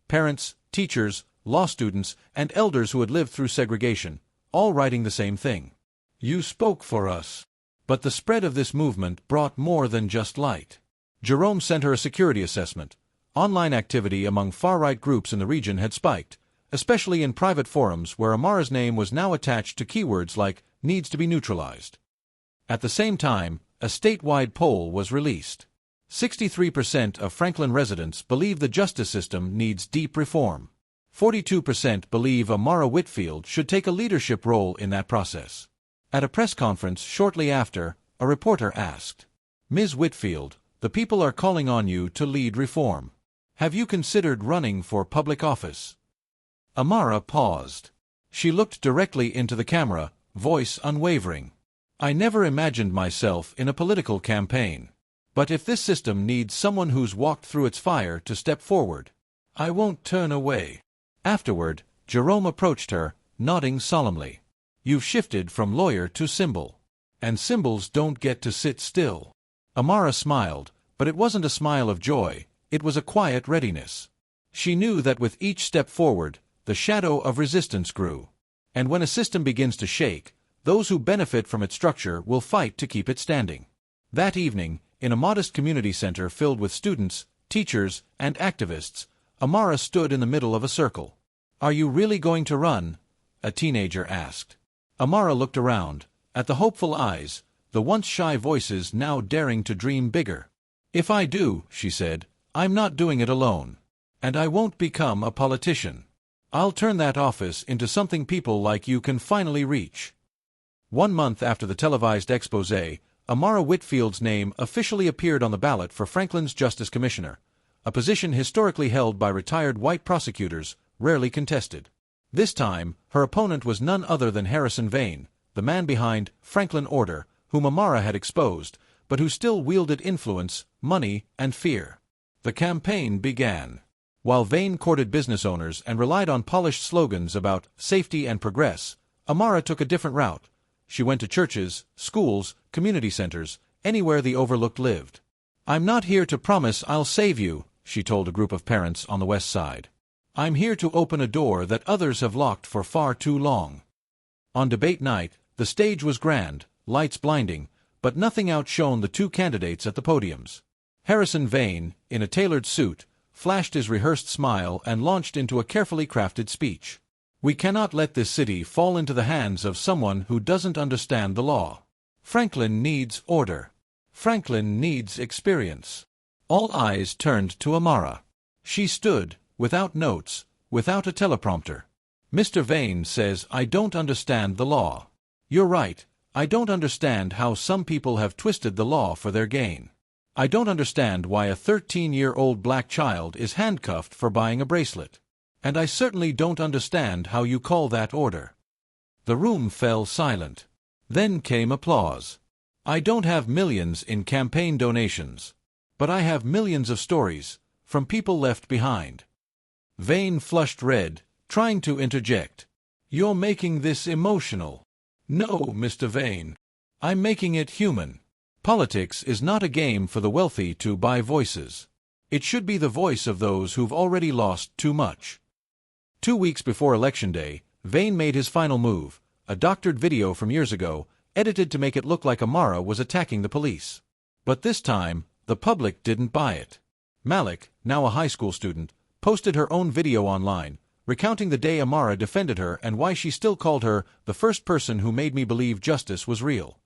Parents, teachers, law students, and elders who had lived through segregation, all writing the same thing. "You spoke for us." But the spread of this movement brought more than just light. Jerome sent her a security assessment. Online activity among far-right groups in the region had spiked, especially in private forums where Amara's name was now attached to keywords like "needs to be neutralized." At the same time, a statewide poll was released. 63% of Franklin residents believe the justice system needs deep reform. 42% believe Amara Whitfield should take a leadership role in that process. At a press conference shortly after, a reporter asked, "Ms. Whitfield, the people are calling on you to lead reform. Have you considered running for public office?" Amara paused. She looked directly into the camera, voice unwavering. "I never imagined myself in a political campaign. But if this system needs someone who's walked through its fire to step forward, I won't turn away." Afterward, Jerome approached her, nodding solemnly. "You've shifted from lawyer to symbol. And symbols don't get to sit still." Amara smiled, but it wasn't a smile of joy, it was a quiet readiness. She knew that with each step forward, the shadow of resistance grew. And when a system begins to shake, Those who benefit from its structure will fight to keep it standing. That evening, in a modest community center filled with students, teachers, and activists, Amara stood in the middle of a circle. "Are you really going to run?" a teenager asked. Amara looked around, at the hopeful eyes, the once shy voices now daring to dream bigger. "If I do," she said, "I'm not doing it alone. And I won't become a politician. I'll turn that office into something people like you can finally reach." 1 month after the televised exposé, Amara Whitfield's name officially appeared on the ballot for Franklin's Justice Commissioner, a position historically held by retired white prosecutors, rarely contested. This time, her opponent was none other than Harrison Vane, the man behind Franklin Order, whom Amara had exposed, but who still wielded influence, money, and fear. The campaign began. While Vane courted business owners and relied on polished slogans about safety and progress, Amara took a different route. She went to churches, schools, community centers, anywhere the overlooked lived. "I'm not here to promise I'll save you," she told a group of parents on the west side. "I'm here to open a door that others have locked for far too long." On debate night, the stage was grand, lights blinding, but nothing outshone the two candidates at the podiums. Harrison Vane, in a tailored suit, flashed his rehearsed smile and launched into a carefully crafted speech. "We cannot let this city fall into the hands of someone who doesn't understand the law. Franklin needs order. Franklin needs experience." All eyes turned to Amara. She stood, without notes, without a teleprompter. "Mr. Vane says I don't understand the law. You're right, I don't understand how some people have twisted the law for their gain. I don't understand why a 13-year-old black child is handcuffed for buying a bracelet. And I certainly don't understand how you call that order." The room fell silent. Then came applause. "I don't have millions in campaign donations. But I have millions of stories, from people left behind." Vane flushed red, trying to interject. "You're making this emotional." "No, Mr. Vane. I'm making it human. Politics is not a game for the wealthy to buy voices. It should be the voice of those who've already lost too much." 2 weeks before Election Day, Vane made his final move, a doctored video from years ago, edited to make it look like Amara was attacking the police. But this time, the public didn't buy it. Malik, now a high school student, posted her own video online, recounting the day Amara defended her and why she still called her the first person who made me believe justice was real.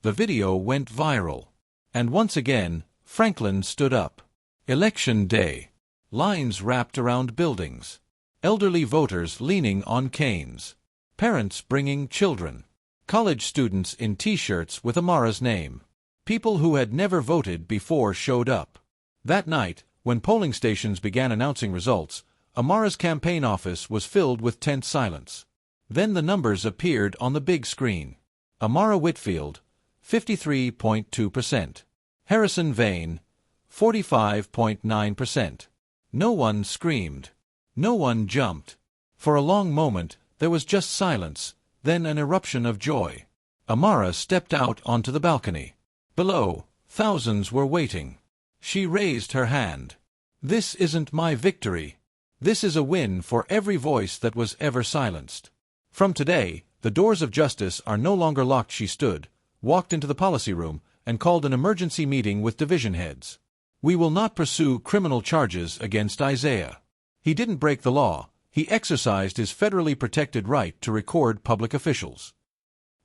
The video went viral. And once again, Franklin stood up. Election Day. Lines wrapped around buildings. Elderly voters leaning on canes. Parents bringing children. College students in T-shirts with Amara's name. People who had never voted before showed up. That night, when polling stations began announcing results, Amara's campaign office was filled with tense silence. Then the numbers appeared on the big screen. Amara Whitfield, 53.2%. Harrison Vane, 45.9%. No one screamed. No one jumped. For a long moment, there was just silence, then an eruption of joy. Amara stepped out onto the balcony. Below, thousands were waiting. She raised her hand. "This isn't my victory. This is a win for every voice that was ever silenced. From today, the doors of justice are no longer locked." She stood, walked into the policy room, and called an emergency meeting with division heads. "We will not pursue criminal charges against Isaiah. He didn't break the law. He exercised his federally protected right to record public officials."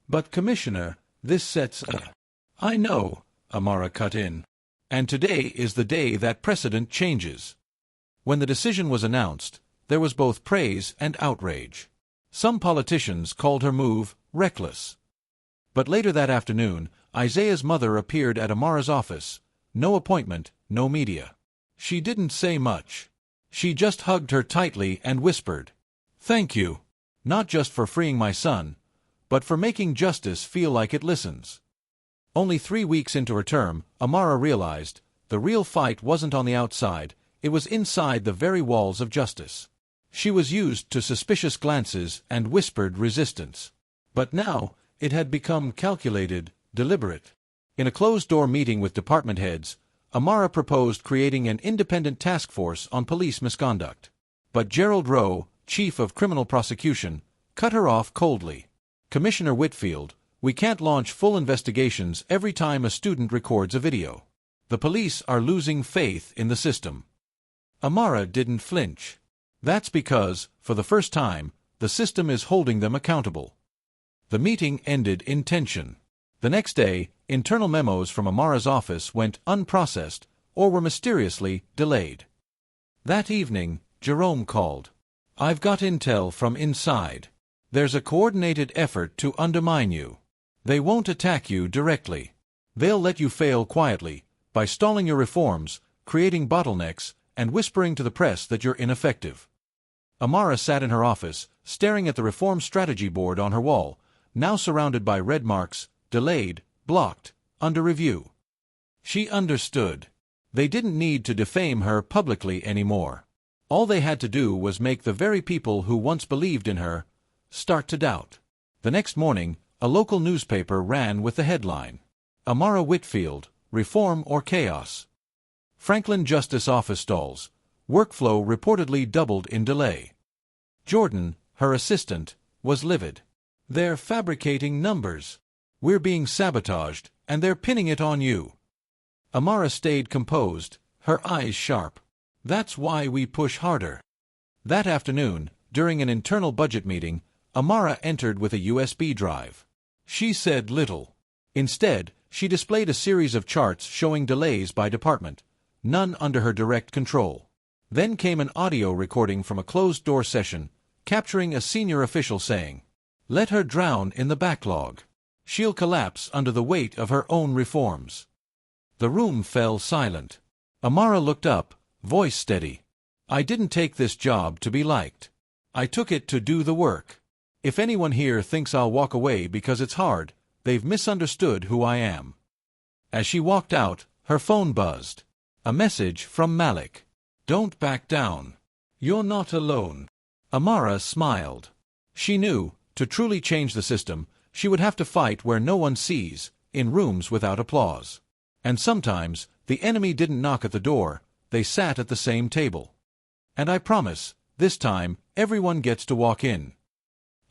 "But, Commissioner, this sets a—" "I know," Amara cut in. "And today is the day that precedent changes." When the decision was announced, there was both praise and outrage. Some politicians called her move reckless. But later that afternoon, Isaiah's mother appeared at Amara's office. No appointment, no media. She didn't say much. She just hugged her tightly and whispered, "Thank you, not just for freeing my son, but for making justice feel like it listens." Only 3 weeks into her term, Amara realized the real fight wasn't on the outside, it was inside the very walls of justice. She was used to suspicious glances and whispered resistance. But now, it had become calculated, deliberate. In a closed-door meeting with department heads, Amara proposed creating an independent task force on police misconduct. But Gerald Rowe, chief of criminal prosecution, cut her off coldly. Commissioner Whitfield, we can't launch full investigations every time a student records a video. The police are losing faith in the system. Amara didn't flinch. That's because, for the first time, the system is holding them accountable. The meeting ended in tension. The next day, internal memos from Amara's office went unprocessed or were mysteriously delayed. That evening, Jerome called. I've got intel from inside. There's a coordinated effort to undermine you. They won't attack you directly. They'll let you fail quietly, by stalling your reforms, creating bottlenecks, and whispering to the press that you're ineffective. Amara sat in her office, staring at the reform strategy board on her wall, now surrounded by red marks, delayed, blocked, under review. She understood. They didn't need to defame her publicly anymore. All they had to do was make the very people who once believed in her start to doubt. The next morning, a local newspaper ran with the headline, Amara Whitfield, Reform or Chaos. Franklin Justice Office stalls. Workflow reportedly doubled in delay. Jordan, her assistant, was livid. They're fabricating numbers. We're being sabotaged, and they're pinning it on you. Amara stayed composed, her eyes sharp. That's why we push harder. That afternoon, during an internal budget meeting, Amara entered with a USB drive. She said little. Instead, she displayed a series of charts showing delays by department, none under her direct control. Then came an audio recording from a closed-door session, capturing a senior official saying, "Let her drown in the backlog. She'll collapse under the weight of her own reforms." The room fell silent. Amara looked up, voice steady. "I didn't take this job to be liked. I took it to do the work. If anyone here thinks I'll walk away because it's hard, they've misunderstood who I am." As she walked out, her phone buzzed. A message from Malik. "Don't back down. You're not alone." Amara smiled. She knew, to truly change the system, she would have to fight where no one sees, in rooms without applause. And sometimes, the enemy didn't knock at the door, they sat at the same table. "And I promise, this time, everyone gets to walk in."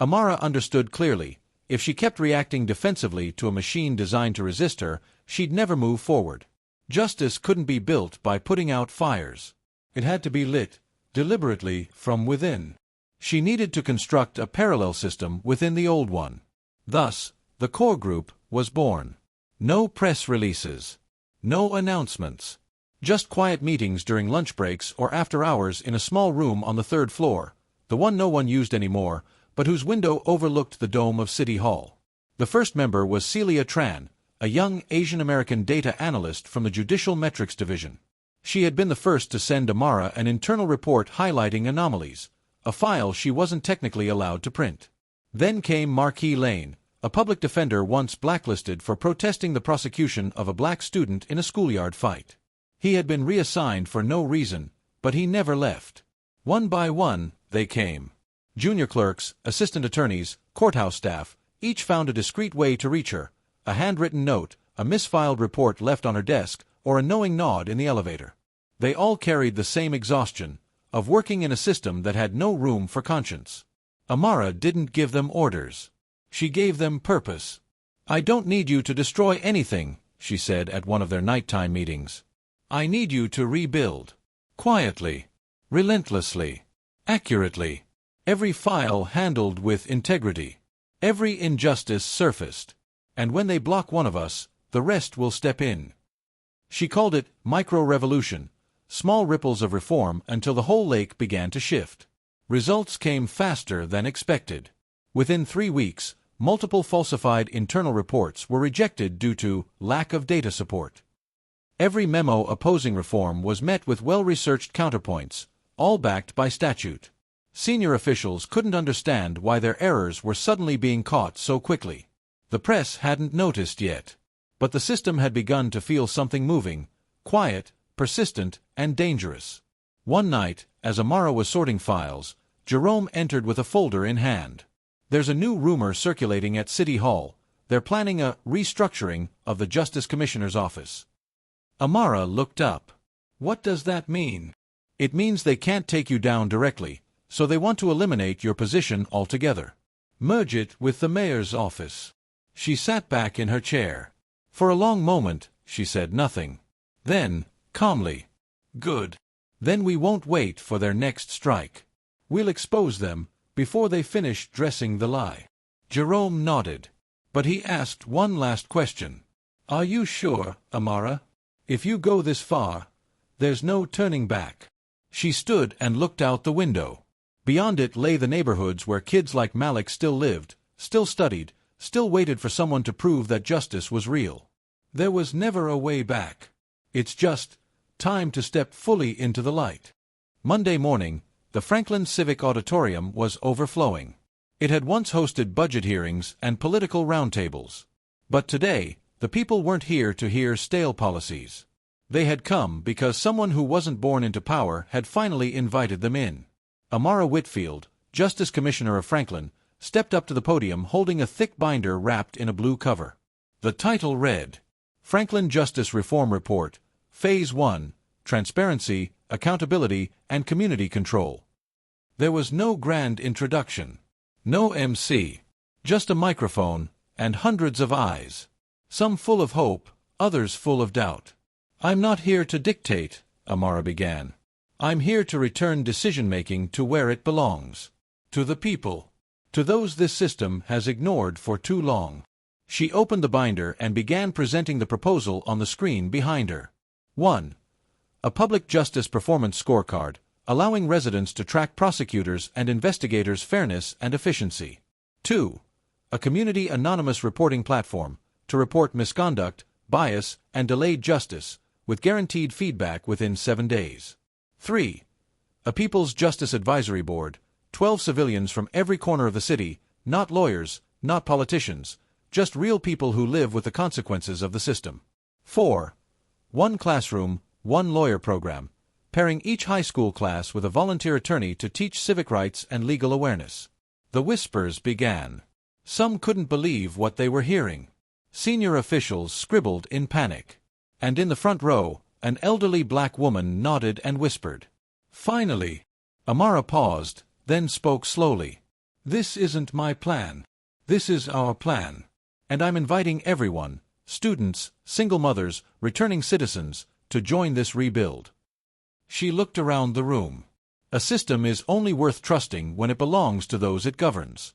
Amara understood clearly, if she kept reacting defensively to a machine designed to resist her, she'd never move forward. Justice couldn't be built by putting out fires. It had to be lit, deliberately, from within. She needed to construct a parallel system within the old one. Thus, the core group was born. No press releases. No announcements. Just quiet meetings during lunch breaks or after hours in a small room on the third floor, the one no one used anymore, but whose window overlooked the dome of City Hall. The first member was Celia Tran, a young Asian-American data analyst from the Judicial Metrics Division. She had been the first to send Amara an internal report highlighting anomalies, a file she wasn't technically allowed to print. Then came Marquis Lane, a public defender once blacklisted for protesting the prosecution of a black student in a schoolyard fight. He had been reassigned for no reason, but he never left. One by one, they came. Junior clerks, assistant attorneys, courthouse staff, each found a discreet way to reach her, a handwritten note, a misfiled report left on her desk, or a knowing nod in the elevator. They all carried the same exhaustion, of working in a system that had no room for conscience. Amara didn't give them orders. She gave them purpose. "I don't need you to destroy anything," she said at one of their nighttime meetings. "I need you to rebuild. Quietly. Relentlessly. Accurately. Every file handled with integrity. Every injustice surfaced. And when they block one of us, the rest will step in." She called it micro-revolution, small ripples of reform until the whole lake began to shift. Results came faster than expected. Within 3 weeks, multiple falsified internal reports were rejected due to lack of data support. Every memo opposing reform was met with well-researched counterpoints, all backed by statute. Senior officials couldn't understand why their errors were suddenly being caught so quickly. The press hadn't noticed yet. But the system had begun to feel something moving, quiet, persistent, and dangerous. One night, as Amara was sorting files, Jerome entered with a folder in hand. "There's a new rumor circulating at City Hall. They're planning a restructuring of the Justice Commissioner's office." Amara looked up. "What does that mean?" "It means they can't take you down directly, so they want to eliminate your position altogether." Merge it with the mayor's office. She sat back in her chair. For a long moment, she said nothing. Then, calmly, "Good. Then we won't wait for their next strike. We'll expose them before they finish dressing the lie." Jerome nodded. But he asked one last question. "Are you sure, Amara? If you go this far, there's no turning back." She stood and looked out the window. Beyond it lay the neighborhoods where kids like Malik still lived, still studied, still waited for someone to prove that justice was real. There was never a way back. It's just time to step fully into the light. Monday morning, the Franklin Civic Auditorium was overflowing. It had once hosted budget hearings and political roundtables. But today, the people weren't here to hear stale policies. They had come because someone who wasn't born into power had finally invited them in. Amara Whitfield, Justice Commissioner of Franklin, stepped up to the podium holding a thick binder wrapped in a blue cover. The title read, Franklin Justice Reform Report, Phase 1, Transparency, Accountability, and Community Control. There was no grand introduction. No MC. Just a microphone, and hundreds of eyes. Some full of hope, others full of doubt. "I'm not here to dictate," Amara began. "I'm here to return decision-making to where it belongs. To the people. To those this system has ignored for too long." She opened the binder and began presenting the proposal on the screen behind her. 1. A public justice performance scorecard, allowing residents to track prosecutors and investigators' fairness and efficiency. 2. A community anonymous reporting platform, to report misconduct, bias, and delayed justice, with guaranteed feedback within 7 days. 3. A People's Justice Advisory Board, 12 civilians from every corner of the city, not lawyers, not politicians, just real people who live with the consequences of the system. 4. One classroom, one lawyer program, pairing each high school class with a volunteer attorney to teach civic rights and legal awareness. The whispers began. Some couldn't believe what they were hearing. Senior officials scribbled in panic. And in the front row, an elderly black woman nodded and whispered. Finally, Amara paused, then spoke slowly. "This isn't my plan. This is our plan. And I'm inviting everyone, students, single mothers, returning citizens, to join this rebuild." She looked around the room. A system is only worth trusting when it belongs to those it governs.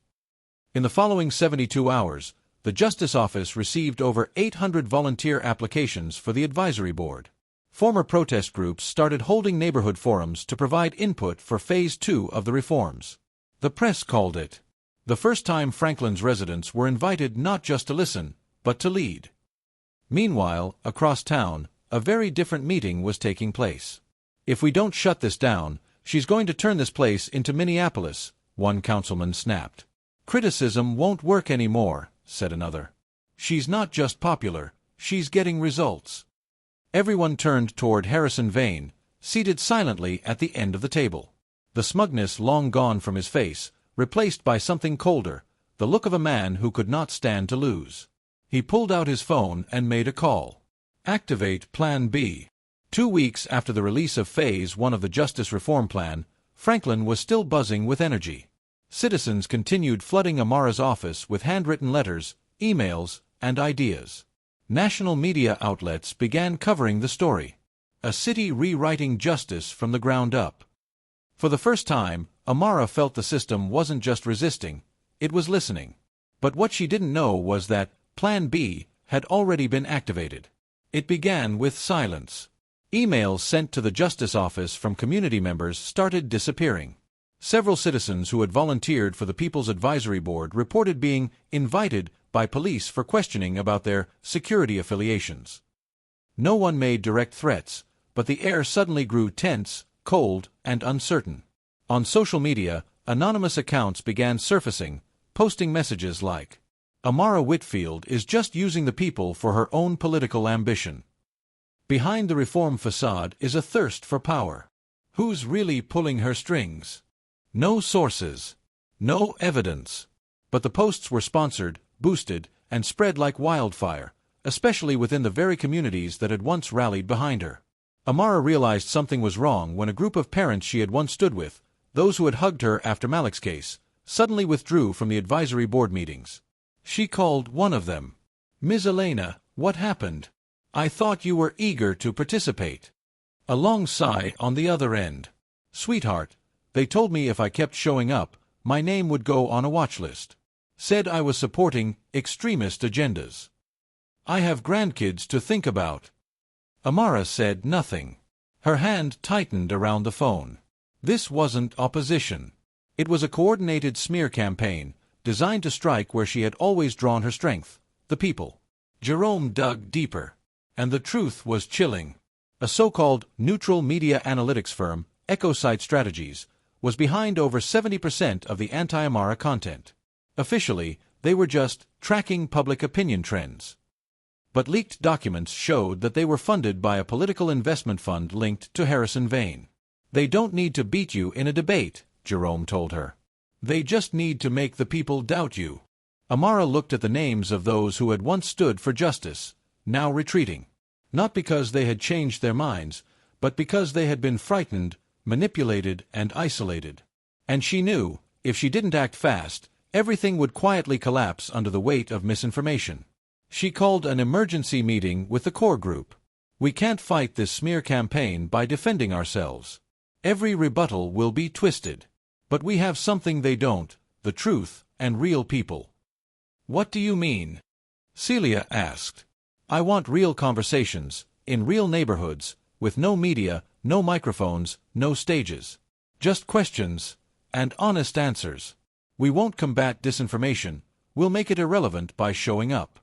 In the following 72 hours, the Justice Office received over 800 volunteer applications for the advisory board. Former protest groups started holding neighborhood forums to provide input for Phase 2 of the reforms. The press called it the first time Franklin's residents were invited not just to listen, but to lead. Meanwhile, across town, a very different meeting was taking place. "If we don't shut this down, she's going to turn this place into Minneapolis," one councilman snapped. "Criticism won't work anymore," said another. "She's not just popular, she's getting results." Everyone turned toward Harrison Vane, seated silently at the end of the table. The smugness long gone from his face, replaced by something colder, the look of a man who could not stand to lose. He pulled out his phone and made a call. Activate Plan B. 2 weeks after the release of Phase 1 of the Justice Reform Plan, Franklin was still buzzing with energy. Citizens continued flooding Amara's office with handwritten letters, emails, and ideas. National media outlets began covering the story. A city rewriting justice from the ground up. For the first time, Amara felt the system wasn't just resisting, it was listening. But what she didn't know was that Plan B had already been activated. It began with silence. Emails sent to the Justice Office from community members started disappearing. Several citizens who had volunteered for the People's Advisory Board reported being invited by police for questioning about their security affiliations. No one made direct threats, but the air suddenly grew tense, cold, and uncertain. On social media, anonymous accounts began surfacing, posting messages like, "Amara Whitfield is just using the people for her own political ambition. Behind the reform facade is a thirst for power. Who's really pulling her strings?" No sources. No evidence. But the posts were sponsored, boosted, and spread like wildfire, especially within the very communities that had once rallied behind her. Amara realized something was wrong when a group of parents she had once stood with, those who had hugged her after Malik's case, suddenly withdrew from the advisory board meetings. She called one of them. "Ms. Elena, what happened? I thought you were eager to participate." A long sigh on the other end. "Sweetheart, they told me if I kept showing up, my name would go on a watch list. Said I was supporting extremist agendas. I have grandkids to think about." Amara said nothing. Her hand tightened around the phone. This wasn't opposition. It was a coordinated smear campaign, designed to strike where she had always drawn her strength, the people. Jerome dug deeper. And the truth was chilling. A so-called neutral media analytics firm, EchoSite Strategies, was behind over 70% of the anti-Amara content. Officially, they were just tracking public opinion trends. But leaked documents showed that they were funded by a political investment fund linked to Harrison Vane. "They don't need to beat you in a debate," Jerome told her. "They just need to make the people doubt you." Amara looked at the names of those who had once stood for justice, now retreating. Not because they had changed their minds, but because they had been frightened, manipulated, and isolated. And she knew, if she didn't act fast, everything would quietly collapse under the weight of misinformation. She called an emergency meeting with the core group. "We can't fight this smear campaign by defending ourselves. Every rebuttal will be twisted. But we have something they don't, the truth and real people." "What do you mean?" Celia asked. "I want real conversations, in real neighborhoods, with no media, no microphones, no stages. Just questions, and honest answers. We won't combat disinformation, we'll make it irrelevant by showing up."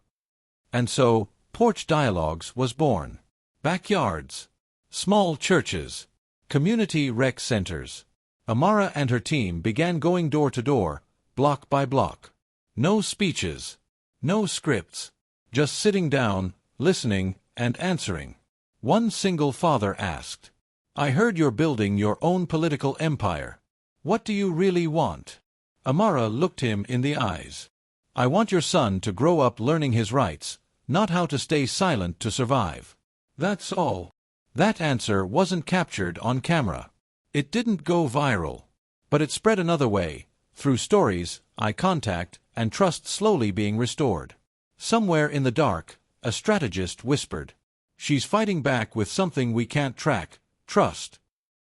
And so, Porch Dialogues was born. Backyards, small churches, community rec centers. Amara and her team began going door to door, block by block. No speeches, no scripts, just sitting down, listening, and answering. One single father asked, "I heard you're building your own political empire. What do you really want?" Amara looked him in the eyes. "I want your son to grow up learning his rights, not how to stay silent to survive. That's all." That answer wasn't captured on camera. It didn't go viral. But it spread another way, through stories, eye contact, and trust slowly being restored. Somewhere in the dark, a strategist whispered, "She's fighting back with something we can't track, trust."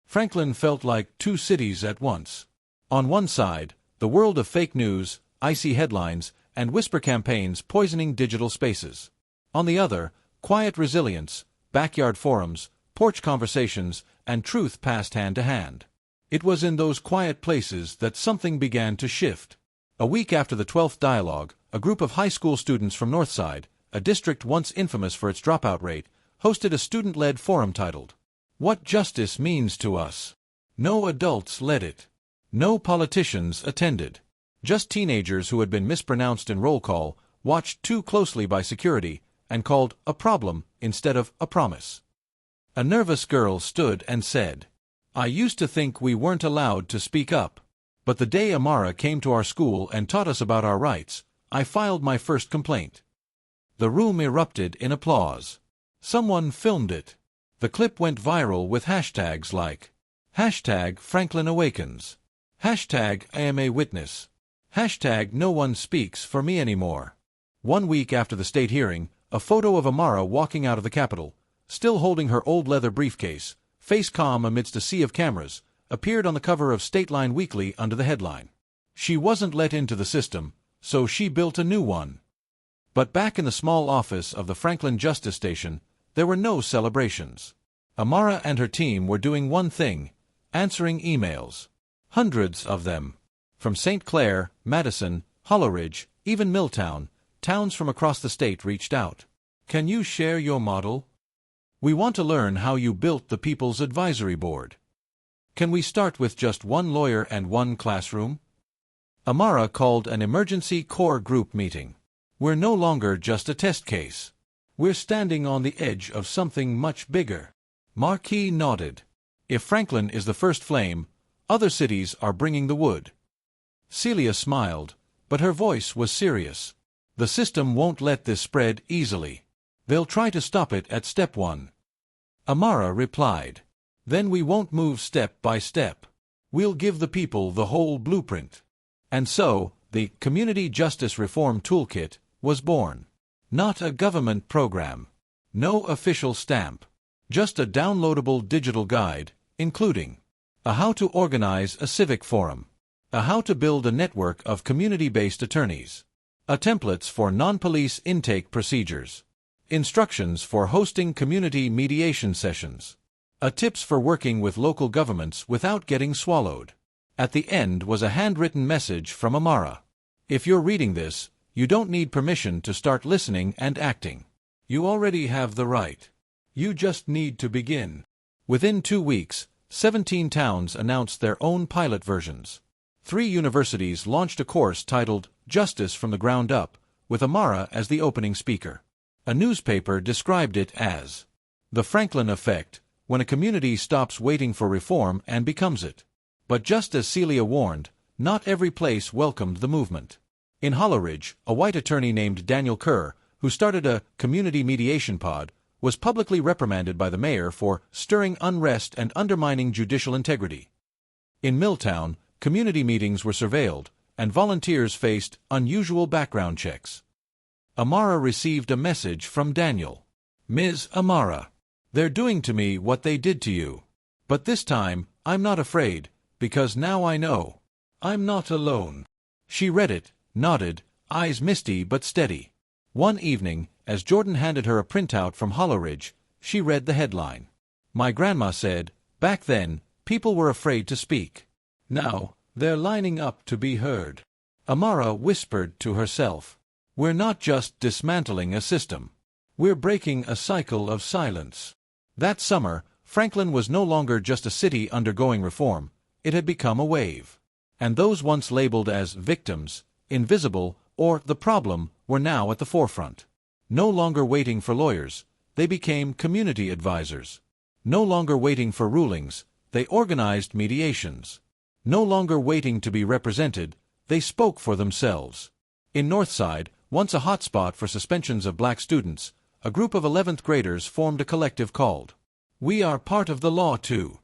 Franklin felt like two cities at once. On one side, the world of fake news, icy headlines, and whisper campaigns poisoning digital spaces. On the other, quiet resilience, backyard forums, porch conversations, and truth passed hand to hand. It was in those quiet places that something began to shift. A week after the 12th dialogue, a group of high school students from Northside, a district once infamous for its dropout rate, hosted a student-led forum titled, "What Justice Means to Us." No adults led it. No politicians attended. Just teenagers who had been mispronounced in roll call, watched too closely by security, and called a problem instead of a promise. A nervous girl stood and said, "I used to think we weren't allowed to speak up. But the day Amara came to our school and taught us about our rights, I filed my first complaint." The room erupted in applause. Someone filmed it. The clip went viral with hashtags like #FranklinAwakens, #IamAWitness, #NoOneSpeaksForMe anymore. 1 week after the state hearing, a photo of Amara walking out of the Capitol, still holding her old leather briefcase, face calm amidst a sea of cameras, appeared on the cover of Stateline Weekly under the headline, "She wasn't let into the system, so she built a new one." But back in the small office of the Franklin Justice Station, there were no celebrations. Amara and her team were doing one thing, answering emails. Hundreds of them. From St. Clair, Madison, Hollow Ridge, even Milltown, towns from across the state reached out. "Can you share your model? We want to learn how you built the People's Advisory Board. Can we start with just one lawyer and one classroom?" Amara called an emergency core group meeting. "We're no longer just a test case. We're standing on the edge of something much bigger." Marquis nodded. "If Franklin is the first flame, other cities are bringing the wood." Celia smiled, but her voice was serious. "The system won't let this spread easily. They'll try to stop it at step 1. Amara replied, "Then we won't move step by step. We'll give the people the whole blueprint." And so, the Community Justice Reform Toolkit was born. Not a government program. No official stamp. Just a downloadable digital guide, including a how to organize a civic forum, a how to build a network of community-based attorneys, a templates for non-police intake procedures, instructions for hosting community mediation sessions, a tips for working with local governments without getting swallowed. At the end was a handwritten message from Amara. If you're reading this, you don't need permission to start listening and acting. You already have the right. You just need to begin. Within 2 weeks, 17 towns announced their own pilot versions. 3 universities launched a course titled Justice from the Ground Up, with Amara as the opening speaker. A newspaper described it as the Franklin effect, when a community stops waiting for reform and becomes it. But just as Celia warned, not every place welcomed the movement. In Holloridge, a white attorney named Daniel Kerr, who started a community mediation pod, was publicly reprimanded by the mayor for stirring unrest and undermining judicial integrity. In Milltown, community meetings were surveilled, and volunteers faced unusual background checks. Amara received a message from Daniel. Ms. Amara, they're doing to me what they did to you. But this time, I'm not afraid, because now I know. I'm not alone. She read it, nodded, eyes misty but steady. One evening, as Jordan handed her a printout from Holloridge, she read the headline. My grandma said, back then, people were afraid to speak. Now, they're lining up to be heard. Amara whispered to herself. We're not just dismantling a system. We're breaking a cycle of silence. That summer, Franklin was no longer just a city undergoing reform. It had become a wave. And those once labeled as victims, invisible, or the problem, were now at the forefront. No longer waiting for lawyers, they became community advisors. No longer waiting for rulings, they organized mediations. No longer waiting to be represented, they spoke for themselves. In Northside, once a hotspot for suspensions of black students, a group of 11th graders formed a collective called We Are Part of the Law Too.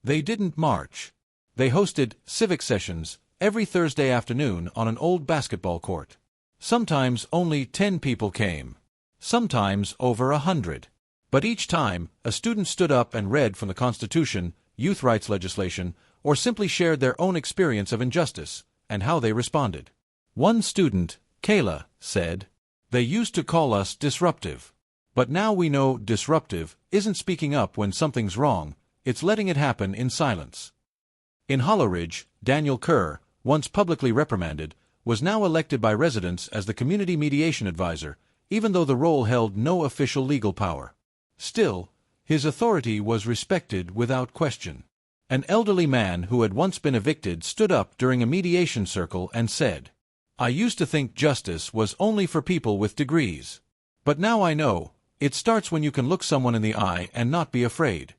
They didn't march. They hosted civic sessions every Thursday afternoon on an old basketball court. Sometimes only 10 people came. Sometimes over 100. But each time, a student stood up and read from the Constitution, youth rights legislation, or simply shared their own experience of injustice and how they responded. One student, Kayla, said, They used to call us disruptive. But now we know disruptive isn't speaking up when something's wrong, it's letting it happen in silence. In Holloridge, Daniel Kerr, once publicly reprimanded, was now elected by residents as the community mediation advisor, even though the role held no official legal power. Still, his authority was respected without question. An elderly man who had once been evicted stood up during a mediation circle and said, I used to think justice was only for people with degrees. But now I know, it starts when you can look someone in the eye and not be afraid.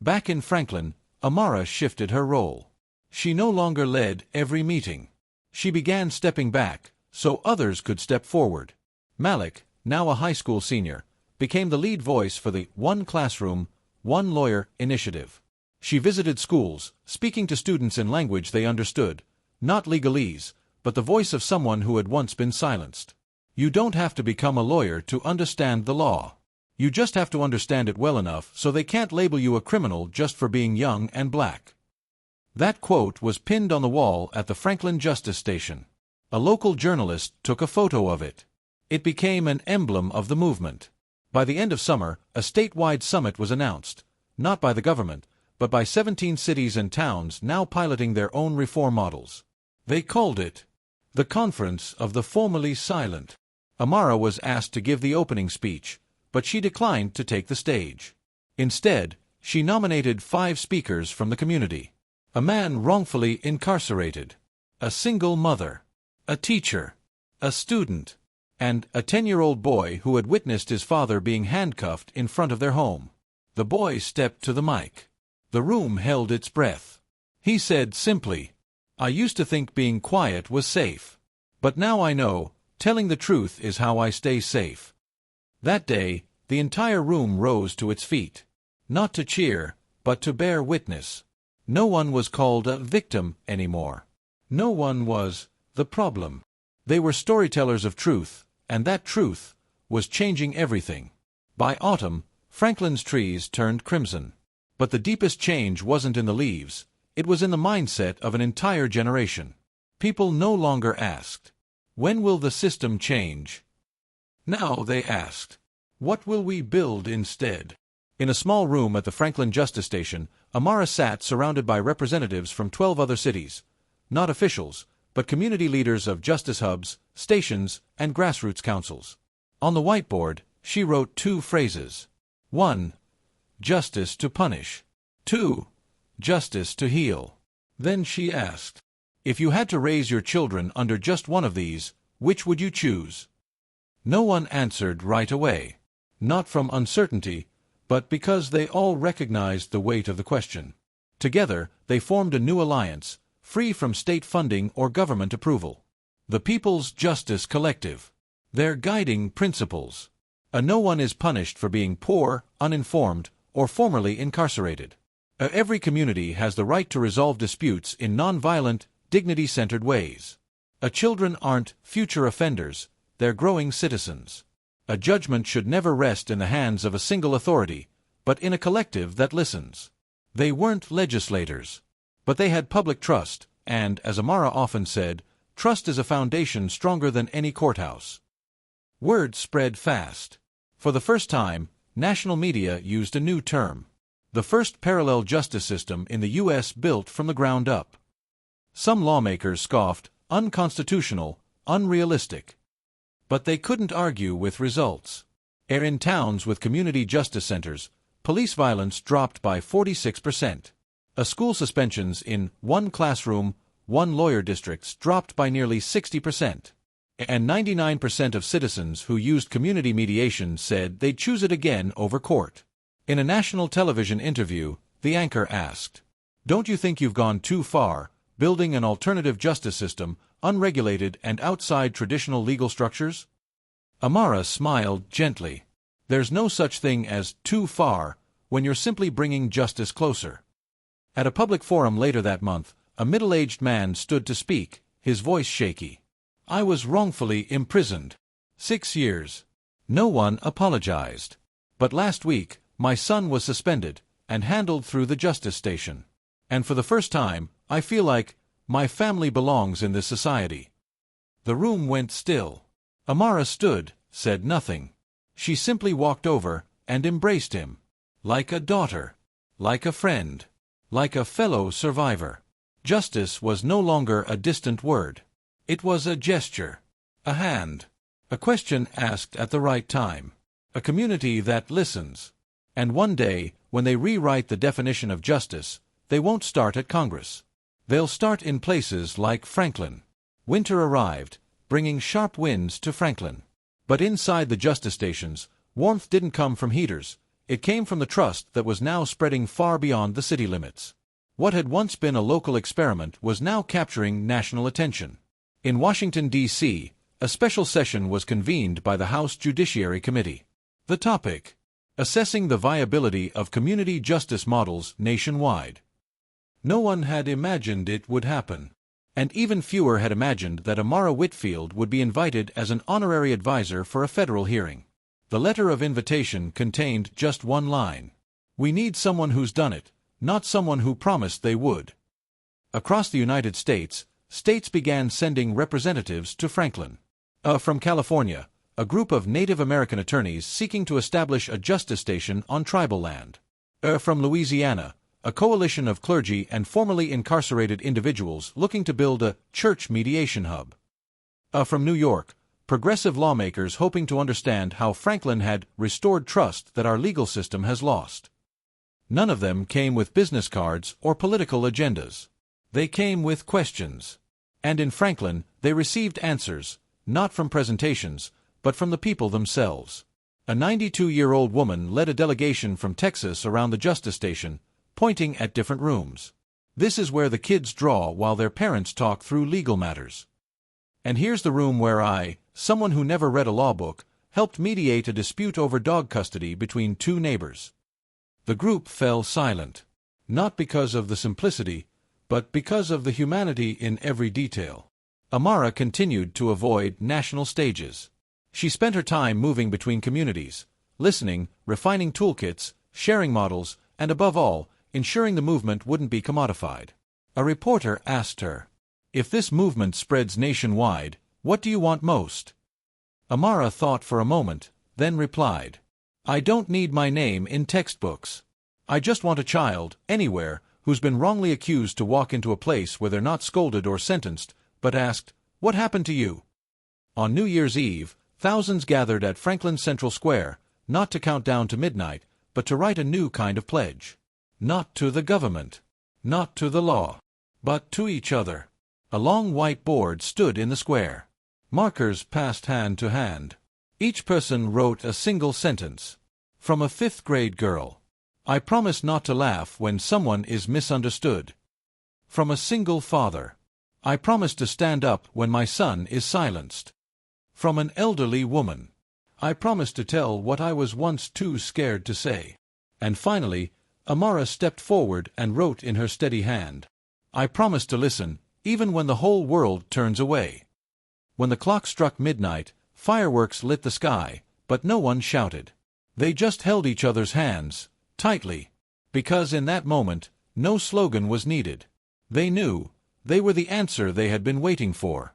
Back in Franklin, Amara shifted her role. She no longer led every meeting. She began stepping back, so others could step forward. Malik, now a high school senior, became the lead voice for the One Classroom, One Lawyer initiative. She visited schools, speaking to students in language they understood, not legalese, but the voice of someone who had once been silenced. You don't have to become a lawyer to understand the law. You just have to understand it well enough so they can't label you a criminal just for being young and black. That quote was pinned on the wall at the Franklin Justice Station. A local journalist took a photo of it. It became an emblem of the movement. By the end of summer, a statewide summit was announced, not by the government, but by 17 cities and towns now piloting their own reform models. They called it the Conference of the Formerly Silent. Amara was asked to give the opening speech, but she declined to take the stage. Instead, she nominated 5 speakers from the community. A man wrongfully incarcerated, a single mother, a teacher, a student, and a 10-year-old boy who had witnessed his father being handcuffed in front of their home. The boy stepped to the mic. The room held its breath. He said simply, I used to think being quiet was safe. But now I know, telling the truth is how I stay safe. That day, the entire room rose to its feet. Not to cheer, but to bear witness. No one was called a victim anymore. No one was the problem. They were storytellers of truth, and that truth was changing everything. By autumn, Franklin's trees turned crimson. But the deepest change wasn't in the leaves, it was in the mindset of an entire generation. People no longer asked, "When will the system change?" Now they asked, "What will we build instead?" In a small room at the Franklin Justice Station, Amara sat surrounded by representatives from 12 other cities. Not officials, but community leaders of justice hubs, stations, and grassroots councils. On the whiteboard, she wrote 2 phrases. 1. Justice to punish. 2. Justice to heal. Then she asked, "If you had to raise your children under just one of these, which would you choose?" No one answered right away. Not from uncertainty, but because they all recognized the weight of the question. Together, they formed a new alliance, free from state funding or government approval. The People's Justice Collective. Their guiding principles. No one is punished for being poor, uninformed, or formerly incarcerated. Every community has the right to resolve disputes in nonviolent, dignity-centered ways. Children aren't future offenders, they're growing citizens. A judgment should never rest in the hands of a single authority, but in a collective that listens. They weren't legislators, but they had public trust, and, as Amara often said, trust is a foundation stronger than any courthouse. Word spread fast. For the first time, national media used a new term. The first parallel justice system in the U.S. built from the ground up. Some lawmakers scoffed, unconstitutional, unrealistic. But they couldn't argue with results. In towns with community justice centers, police violence dropped by 46%. School suspensions in 1 classroom, 1 lawyer districts dropped by nearly 60%. And 99% of citizens who used community mediation said they'd choose it again over court. In a national television interview, the anchor asked, "Don't you think you've gone too far, building an alternative justice system, unregulated and outside traditional legal structures?" Amara smiled gently. There's no such thing as too far when you're simply bringing justice closer. At a public forum later that month, a middle-aged man stood to speak, his voice shaky. "I was wrongfully imprisoned. 6 years. No one apologized. But last week, my son was suspended and handled through the justice station. And for the first time, I feel like my family belongs in this society." The room went still. Amara stood, said nothing. She simply walked over and embraced him. Like a daughter. Like a friend. Like a fellow survivor. Justice was no longer a distant word. It was a gesture. A hand. A question asked at the right time. A community that listens. And one day, when they rewrite the definition of justice, they won't start at Congress. They'll start in places like Franklin. Winter arrived, bringing sharp winds to Franklin. But inside the justice stations, warmth didn't come from heaters. It came from the trust that was now spreading far beyond the city limits. What had once been a local experiment was now capturing national attention. In Washington, D.C., a special session was convened by the House Judiciary Committee. The topic: assessing the viability of community justice models nationwide. No one had imagined it would happen. And even fewer had imagined that Amara Whitfield would be invited as an honorary advisor for a federal hearing. The letter of invitation contained just one line. "We need someone who's done it, not someone who promised they would." Across the United States, states began sending representatives to Franklin. From California, a group of Native American attorneys seeking to establish a justice station on tribal land. From Louisiana, a coalition of clergy and formerly incarcerated individuals looking to build a church mediation hub. From New York, progressive lawmakers hoping to understand how Franklin had restored trust that our legal system has lost. None of them came with business cards or political agendas. They came with questions. And in Franklin, they received answers, not from presentations, but from the people themselves. A 92-year-old woman led a delegation from Texas around the justice station, pointing at different rooms. "This is where the kids draw while their parents talk through legal matters. And here's the room where I, someone who never read a law book, helped mediate a dispute over dog custody between 2 neighbors." The group fell silent. Not because of the simplicity, but because of the humanity in every detail. Amara continued to avoid national stages. She spent her time moving between communities, listening, refining toolkits, sharing models, and above all, ensuring the movement wouldn't be commodified. A reporter asked her, "If this movement spreads nationwide, what do you want most?" Amara thought for a moment, then replied, "I don't need my name in textbooks. I just want a child, anywhere, who's been wrongly accused to walk into a place where they're not scolded or sentenced, but asked, 'What happened to you?'" On New Year's Eve, thousands gathered at Franklin Central Square, not to count down to midnight, but to write a new kind of pledge. Not to the government, not to the law, but to each other. A long white board stood in the square. Markers passed hand to hand. Each person wrote a single sentence. From a fifth-grade girl. "I promise not to laugh when someone is misunderstood." From a single father. "I promise to stand up when my son is silenced." From an elderly woman. "I promise to tell what I was once too scared to say." And finally, Amara stepped forward and wrote in her steady hand, "I promise to listen, even when the whole world turns away." When the clock struck midnight, fireworks lit the sky, but no one shouted. They just held each other's hands, tightly, because in that moment, no slogan was needed. They knew, they were the answer they had been waiting for.